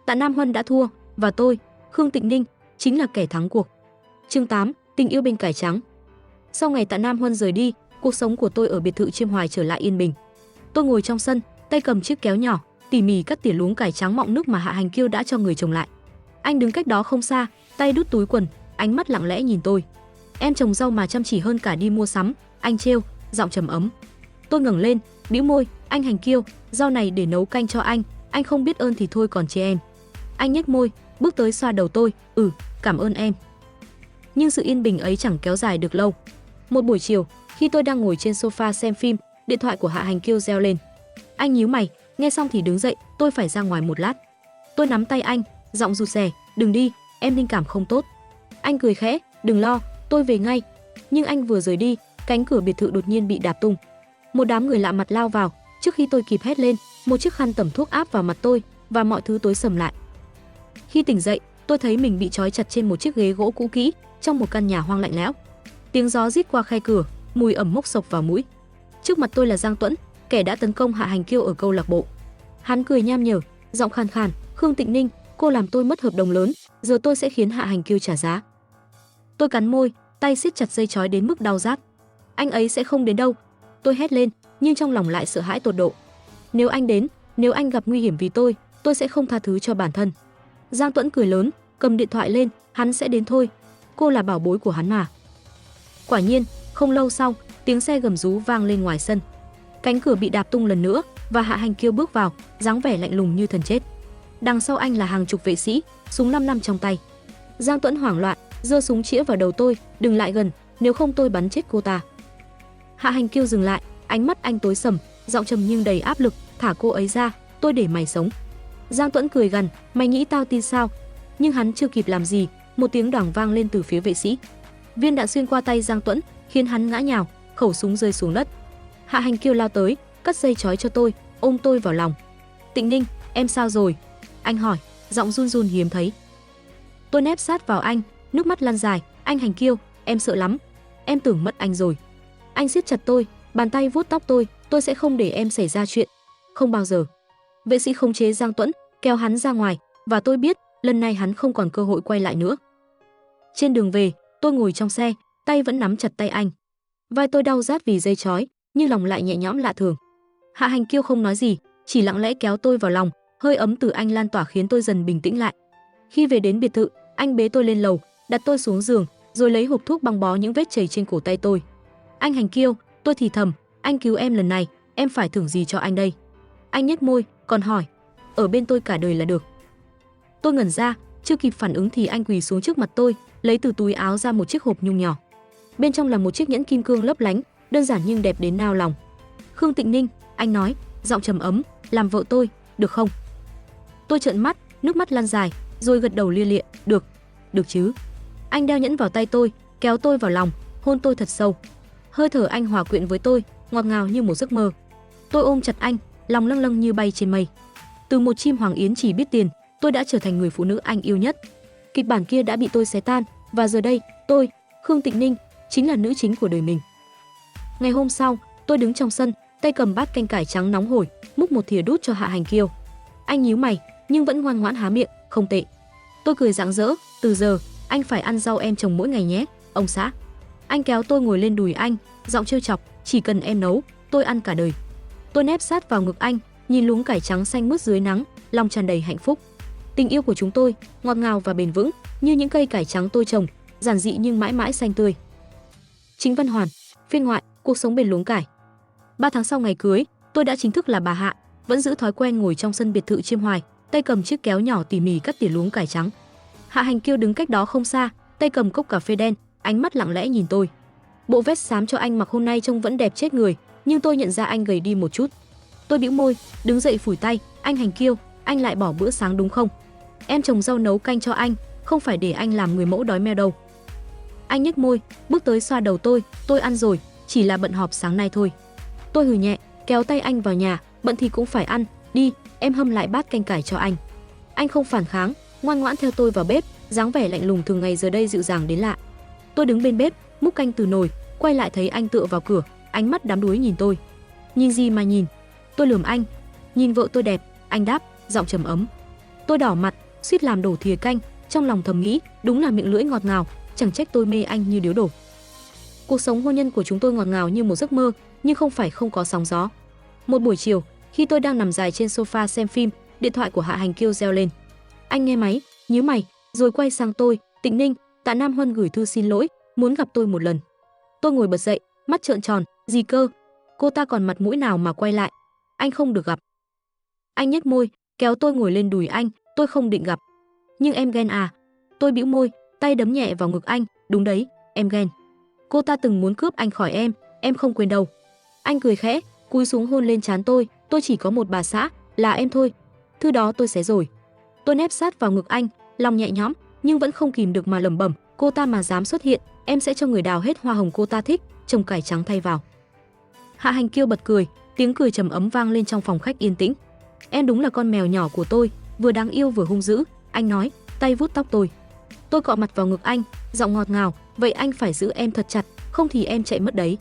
Tạ Nam Huân đã thua, và tôi, Khương Tịnh Ninh, chính là kẻ thắng cuộc. Chương 8, tình yêu bên cải trắng. Sau ngày Tạ Nam Huân rời đi, cuộc sống của tôi ở biệt thự Chiêm Hoài trở lại yên bình. Tôi ngồi trong sân, tay cầm chiếc kéo nhỏ, tỉ mỉ cắt tỉa luống cải trắng mọng nước mà Hạ Hành Kiêu đã cho người trồng lại. Anh đứng cách đó không xa, tay đút túi quần, ánh mắt lặng lẽ nhìn tôi. Em trồng rau mà chăm chỉ hơn cả đi mua sắm, anh trêu, giọng trầm ấm. Tôi ngẩng lên, bĩu môi, anh Hành Kiêu, rau này để nấu canh cho anh không biết ơn thì thôi còn chê em. Anh nhếch môi, bước tới xoa đầu tôi, cảm ơn em. Nhưng sự yên bình ấy chẳng kéo dài được lâu. Một buổi chiều, khi tôi đang ngồi trên sofa xem phim, điện thoại của Hạ Hành Kiêu reo lên. Anh nhíu mày, nghe xong thì đứng dậy, tôi phải ra ngoài một lát. Tôi nắm tay anh, giọng rụt rè, đừng đi, em linh cảm không tốt. Anh cười khẽ, đừng lo, tôi về ngay. Nhưng anh vừa rời đi, cánh cửa biệt thự đột nhiên bị đạp tung. Một đám người lạ mặt lao vào, trước khi tôi kịp hét lên, một chiếc khăn tẩm thuốc áp vào mặt tôi và mọi thứ tối sầm lại. Khi tỉnh dậy, tôi thấy mình bị trói chặt trên một chiếc ghế gỗ cũ kỹ trong một căn nhà hoang lạnh lẽo. Tiếng gió rít qua khe cửa, mùi ẩm mốc sộc vào mũi. Trước mặt tôi là Giang Tuẫn, kẻ đã tấn công Hạ Hành Kiêu ở câu lạc bộ. Hắn cười nham nhở, giọng khàn khàn, "Khương Tịnh Ninh, cô làm tôi mất hợp đồng lớn, giờ tôi sẽ khiến Hạ Hành Kiêu trả giá." Tôi cắn môi, tay siết chặt dây trói đến mức đau rát. Anh ấy sẽ không đến đâu. Tôi hét lên, nhưng trong lòng lại sợ hãi tột độ. Nếu anh đến, nếu anh gặp nguy hiểm vì tôi sẽ không tha thứ cho bản thân. Giang Tuẫn cười lớn, cầm điện thoại lên, hắn sẽ đến thôi. Cô là bảo bối của hắn mà. Quả nhiên, không lâu sau, tiếng xe gầm rú vang lên ngoài sân. Cánh cửa bị đạp tung lần nữa và Hạ Hành Kiêu bước vào, dáng vẻ lạnh lùng như thần chết. Đằng sau anh là hàng chục vệ sĩ, súng 5 năm trong tay. Giang Tuẫn hoảng loạn, giơ súng chĩa vào đầu tôi, "Đừng lại gần, nếu không tôi bắn chết cô ta." Hạ Hành Kiêu dừng lại, ánh mắt anh tối sầm, giọng trầm nhưng đầy áp lực, "Thả cô ấy ra, tôi để mày sống." Giang Tuẫn cười gằn, "Mày nghĩ tao tin sao?" Nhưng hắn chưa kịp làm gì, một tiếng đoảng vang lên từ phía vệ sĩ. Viên đạn xuyên qua tay Giang Tuẫn, khiến hắn ngã nhào, khẩu súng rơi xuống đất. Hạ Hành Kiêu lao tới, cắt dây trói cho tôi, ôm tôi vào lòng. "Tịnh Ninh, em sao rồi?" Anh hỏi, giọng run run hiếm thấy. Tôi nép sát vào anh, nước mắt lăn dài, "Anh Hành Kiêu, em sợ lắm. Em tưởng mất anh rồi." Anh siết chặt tôi, bàn tay vuốt tóc tôi sẽ không để em xảy ra chuyện. Không bao giờ. Vệ sĩ khống chế Giang Tuẫn, kéo hắn ra ngoài, và tôi biết, lần này hắn không còn cơ hội quay lại nữa. Trên đường về, tôi ngồi trong xe, tay vẫn nắm chặt tay anh. Vai tôi đau rát vì dây trói, nhưng lòng lại nhẹ nhõm lạ thường. Hạ Hành Kiêu không nói gì, chỉ lặng lẽ kéo tôi vào lòng, hơi ấm từ anh lan tỏa khiến tôi dần bình tĩnh lại. Khi về đến biệt thự, anh bế tôi lên lầu, đặt tôi xuống giường, rồi lấy hộp thuốc băng bó những vết chảy trên cổ tay tôi. "Anh Hành Kiêu," tôi thì thầm, "anh cứu em lần này, em phải thưởng gì cho anh đây? Anh nhếch môi, còn hỏi, ở bên tôi cả đời là được. Tôi ngẩn ra, chưa kịp phản ứng thì anh quỳ xuống trước mặt tôi, lấy từ túi áo ra một chiếc hộp nhung nhỏ. Bên trong là một chiếc nhẫn kim cương lấp lánh, đơn giản nhưng đẹp đến nao lòng. Khương Tịnh Ninh, anh nói, giọng trầm ấm, làm vợ tôi, được không? Tôi trợn mắt, nước mắt lăn dài, rồi gật đầu lia lịa, được, được chứ. Anh đeo nhẫn vào tay tôi, kéo tôi vào lòng, hôn tôi thật sâu. Hơi thở anh hòa quyện với tôi, ngọt ngào như một giấc mơ. Tôi ôm chặt anh, lòng lâng lâng như bay trên mây. Từ một chim hoàng yến chỉ biết tiền, tôi đã trở thành người phụ nữ anh yêu nhất. Kịch bản kia đã bị tôi xé tan, và giờ đây, tôi, Khương Tịnh Ninh, chính là nữ chính của đời mình. Ngày hôm sau, tôi đứng trong sân, tay cầm bát canh cải trắng nóng hổi, múc một thìa đút cho Hạ Hành Kiêu. Anh nhíu mày, nhưng vẫn ngoan ngoãn há miệng, không tệ. Tôi cười rạng rỡ, từ giờ, anh phải ăn rau em trồng mỗi ngày nhé, ông xã. Anh kéo tôi ngồi lên đùi anh, giọng trêu chọc, chỉ cần em nấu, tôi ăn cả đời. Tôi nép sát vào ngực anh, nhìn luống cải trắng xanh mướt dưới nắng, lòng tràn đầy hạnh phúc. Tình yêu của chúng tôi, ngọt ngào và bền vững, như những cây cải trắng tôi trồng, giản dị nhưng mãi mãi xanh tươi. Chính Văn Hoàn, phiên ngoại, cuộc sống bên luống cải. 3 tháng sau ngày cưới, tôi đã chính thức là bà Hạ, vẫn giữ thói quen ngồi trong sân biệt thự Chiêm Hoài, tay cầm chiếc kéo nhỏ tỉ mỉ cắt tỉa luống cải trắng. Hạ Hành Kiêu đứng cách đó không xa, tay cầm cốc cà phê đen, ánh mắt lặng lẽ nhìn tôi. Bộ vest xám cho anh mặc hôm nay trông vẫn đẹp chết người, nhưng tôi nhận ra anh gầy đi một chút. Tôi bĩu môi, đứng dậy phủi tay, anh Hành Kiêu, anh lại bỏ bữa sáng đúng không? Em trồng rau nấu canh cho anh, không phải để anh làm người mẫu đói meo đâu. Anh nhếch môi, bước tới xoa đầu tôi ăn rồi, chỉ là bận họp sáng nay thôi. Tôi hừ nhẹ, kéo tay anh vào nhà, bận thì cũng phải ăn, đi, em hâm lại bát canh cải cho anh. Anh không phản kháng, ngoan ngoãn theo tôi vào bếp, dáng vẻ lạnh lùng thường ngày giờ đây dịu dàng đến lạ. Tôi đứng bên bếp, múc canh từ nồi, quay lại thấy anh tựa vào cửa, ánh mắt đắm đuối nhìn tôi. Nhìn gì mà nhìn? Tôi lườm anh. Nhìn vợ tôi đẹp, anh đáp, giọng trầm ấm. Tôi đỏ mặt, suýt làm đổ thìa canh, trong lòng thầm nghĩ, đúng là miệng lưỡi ngọt ngào, chẳng trách tôi mê anh như điếu đổ. Cuộc sống hôn nhân của chúng tôi ngọt ngào như một giấc mơ, nhưng không phải không có sóng gió. Một buổi chiều, khi tôi đang nằm dài trên sofa xem phim, điện thoại của Hạ Hành Kiêu reo lên. Anh nghe máy, nhíu mày, rồi quay sang tôi, Tịnh Ninh, Tạ Nam Huân gửi thư xin lỗi, muốn gặp tôi một lần. Tôi ngồi bật dậy, mắt trợn tròn, gì cơ? Cô ta còn mặt mũi nào mà quay lại? Anh không được gặp. Anh nhếch môi, kéo tôi ngồi lên đùi anh, tôi không định gặp. Nhưng em ghen à? Tôi bĩu môi, tay đấm nhẹ vào ngực anh, đúng đấy, em ghen. Cô ta từng muốn cướp anh khỏi em không quên đâu. Anh cười khẽ, cúi xuống hôn lên trán tôi chỉ có một bà xã, là em thôi. Thư đó tôi xé rồi. Tôi nép sát vào ngực anh, lòng nhẹ nhõm, nhưng vẫn không kìm được mà lẩm bẩm, cô ta mà dám xuất hiện, em sẽ cho người đào hết hoa hồng cô ta thích, trồng cải trắng thay vào. Hạ Hành Kiêu bật cười, tiếng cười trầm ấm vang lên trong phòng khách yên tĩnh. Em đúng là con mèo nhỏ của tôi, vừa đáng yêu vừa hung dữ, anh nói, tay vuốt tóc tôi. Tôi cọ mặt vào ngực anh, giọng ngọt ngào, vậy anh phải giữ em thật chặt, không thì em chạy mất đấy.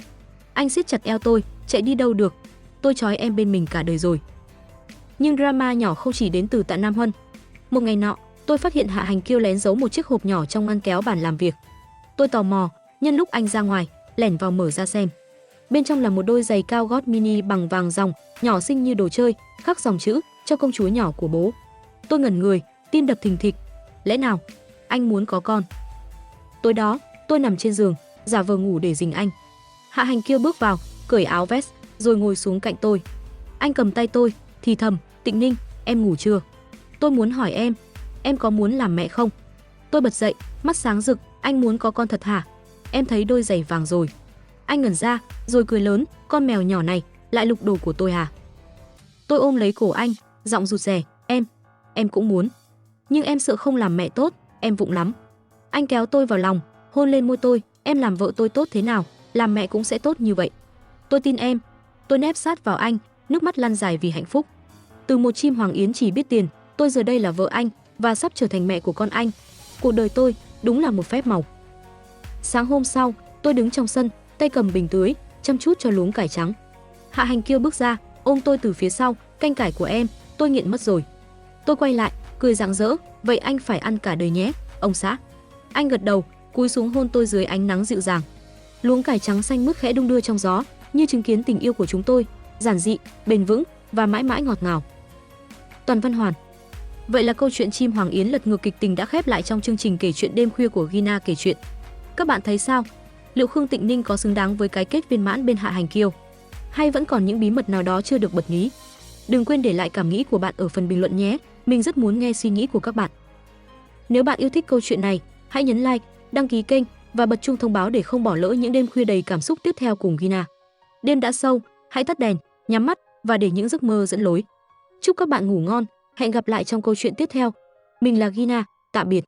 Anh siết chặt eo tôi, chạy đi đâu được, tôi trói em bên mình cả đời rồi. Nhưng drama nhỏ không chỉ đến từ Tạ Nam Huân. Một ngày nọ, tôi phát hiện Hạ Hành Kiêu lén giấu một chiếc hộp nhỏ trong ngăn kéo bàn làm việc. Tôi tò mò, nhân lúc anh ra ngoài, lẻn vào mở ra xem. Bên trong là một đôi giày cao gót mini bằng vàng ròng, nhỏ xinh như đồ chơi, khắc dòng chữ cho công chúa nhỏ của bố. Tôi ngẩn người, tim đập thình thịch. Lẽ nào anh muốn có con? Tối đó, tôi nằm trên giường, giả vờ ngủ để dình anh. Hạ Hành Kiêu bước vào, cởi áo vest, rồi ngồi xuống cạnh tôi. Anh cầm tay tôi, thì thầm, Tịnh Ninh, em ngủ chưa? Tôi muốn hỏi em có muốn làm mẹ không? Tôi bật dậy, mắt sáng rực, anh muốn có con thật hả? Em thấy đôi giày vàng rồi. Anh ngẩn ra, rồi cười lớn, con mèo nhỏ này, lại lục đồ của tôi à? Tôi ôm lấy cổ anh, giọng rụt rè, em cũng muốn. Nhưng em sợ không làm mẹ tốt, em vụng lắm. Anh kéo tôi vào lòng, hôn lên môi tôi, em làm vợ tôi tốt thế nào, làm mẹ cũng sẽ tốt như vậy. Tôi tin em. Tôi nép sát vào anh, nước mắt lăn dài vì hạnh phúc. Từ một chim hoàng yến chỉ biết tiền, tôi giờ đây là vợ anh và sắp trở thành mẹ của con anh. Cuộc đời tôi đúng là một phép màu. Sáng hôm sau, tôi đứng trong sân, tay cầm bình tưới, chăm chút cho luống cải trắng. Hạ Hành Kiêu bước ra, ôm tôi từ phía sau, canh cải của em, tôi nghiện mất rồi. Tôi quay lại, cười rạng rỡ, vậy anh phải ăn cả đời nhé, ông xã. Anh gật đầu, cúi xuống hôn tôi dưới ánh nắng dịu dàng. Luống cải trắng xanh mướt khẽ đung đưa trong gió, như chứng kiến tình yêu của chúng tôi, giản dị, bền vững và mãi mãi ngọt ngào. Toàn Văn Hoàn. Vậy là câu chuyện chim hoàng yến lật ngược kịch tình đã khép lại trong chương trình kể chuyện đêm khuya của Gina kể chuyện. Các bạn thấy sao? Liệu Khương Tịnh Ninh có xứng đáng với cái kết viên mãn bên Hạ Hành Kiêu? Hay vẫn còn những bí mật nào đó chưa được bật mí? Đừng quên để lại cảm nghĩ của bạn ở phần bình luận nhé. Mình rất muốn nghe suy nghĩ của các bạn. Nếu bạn yêu thích câu chuyện này, hãy nhấn like, đăng ký kênh và bật chuông thông báo để không bỏ lỡ những đêm khuya đầy cảm xúc tiếp theo cùng Gina. Đêm đã sâu, hãy tắt đèn, nhắm mắt và để những giấc mơ dẫn lối. Chúc các bạn ngủ ngon, hẹn gặp lại trong câu chuyện tiếp theo. Mình là Gina, tạm biệt.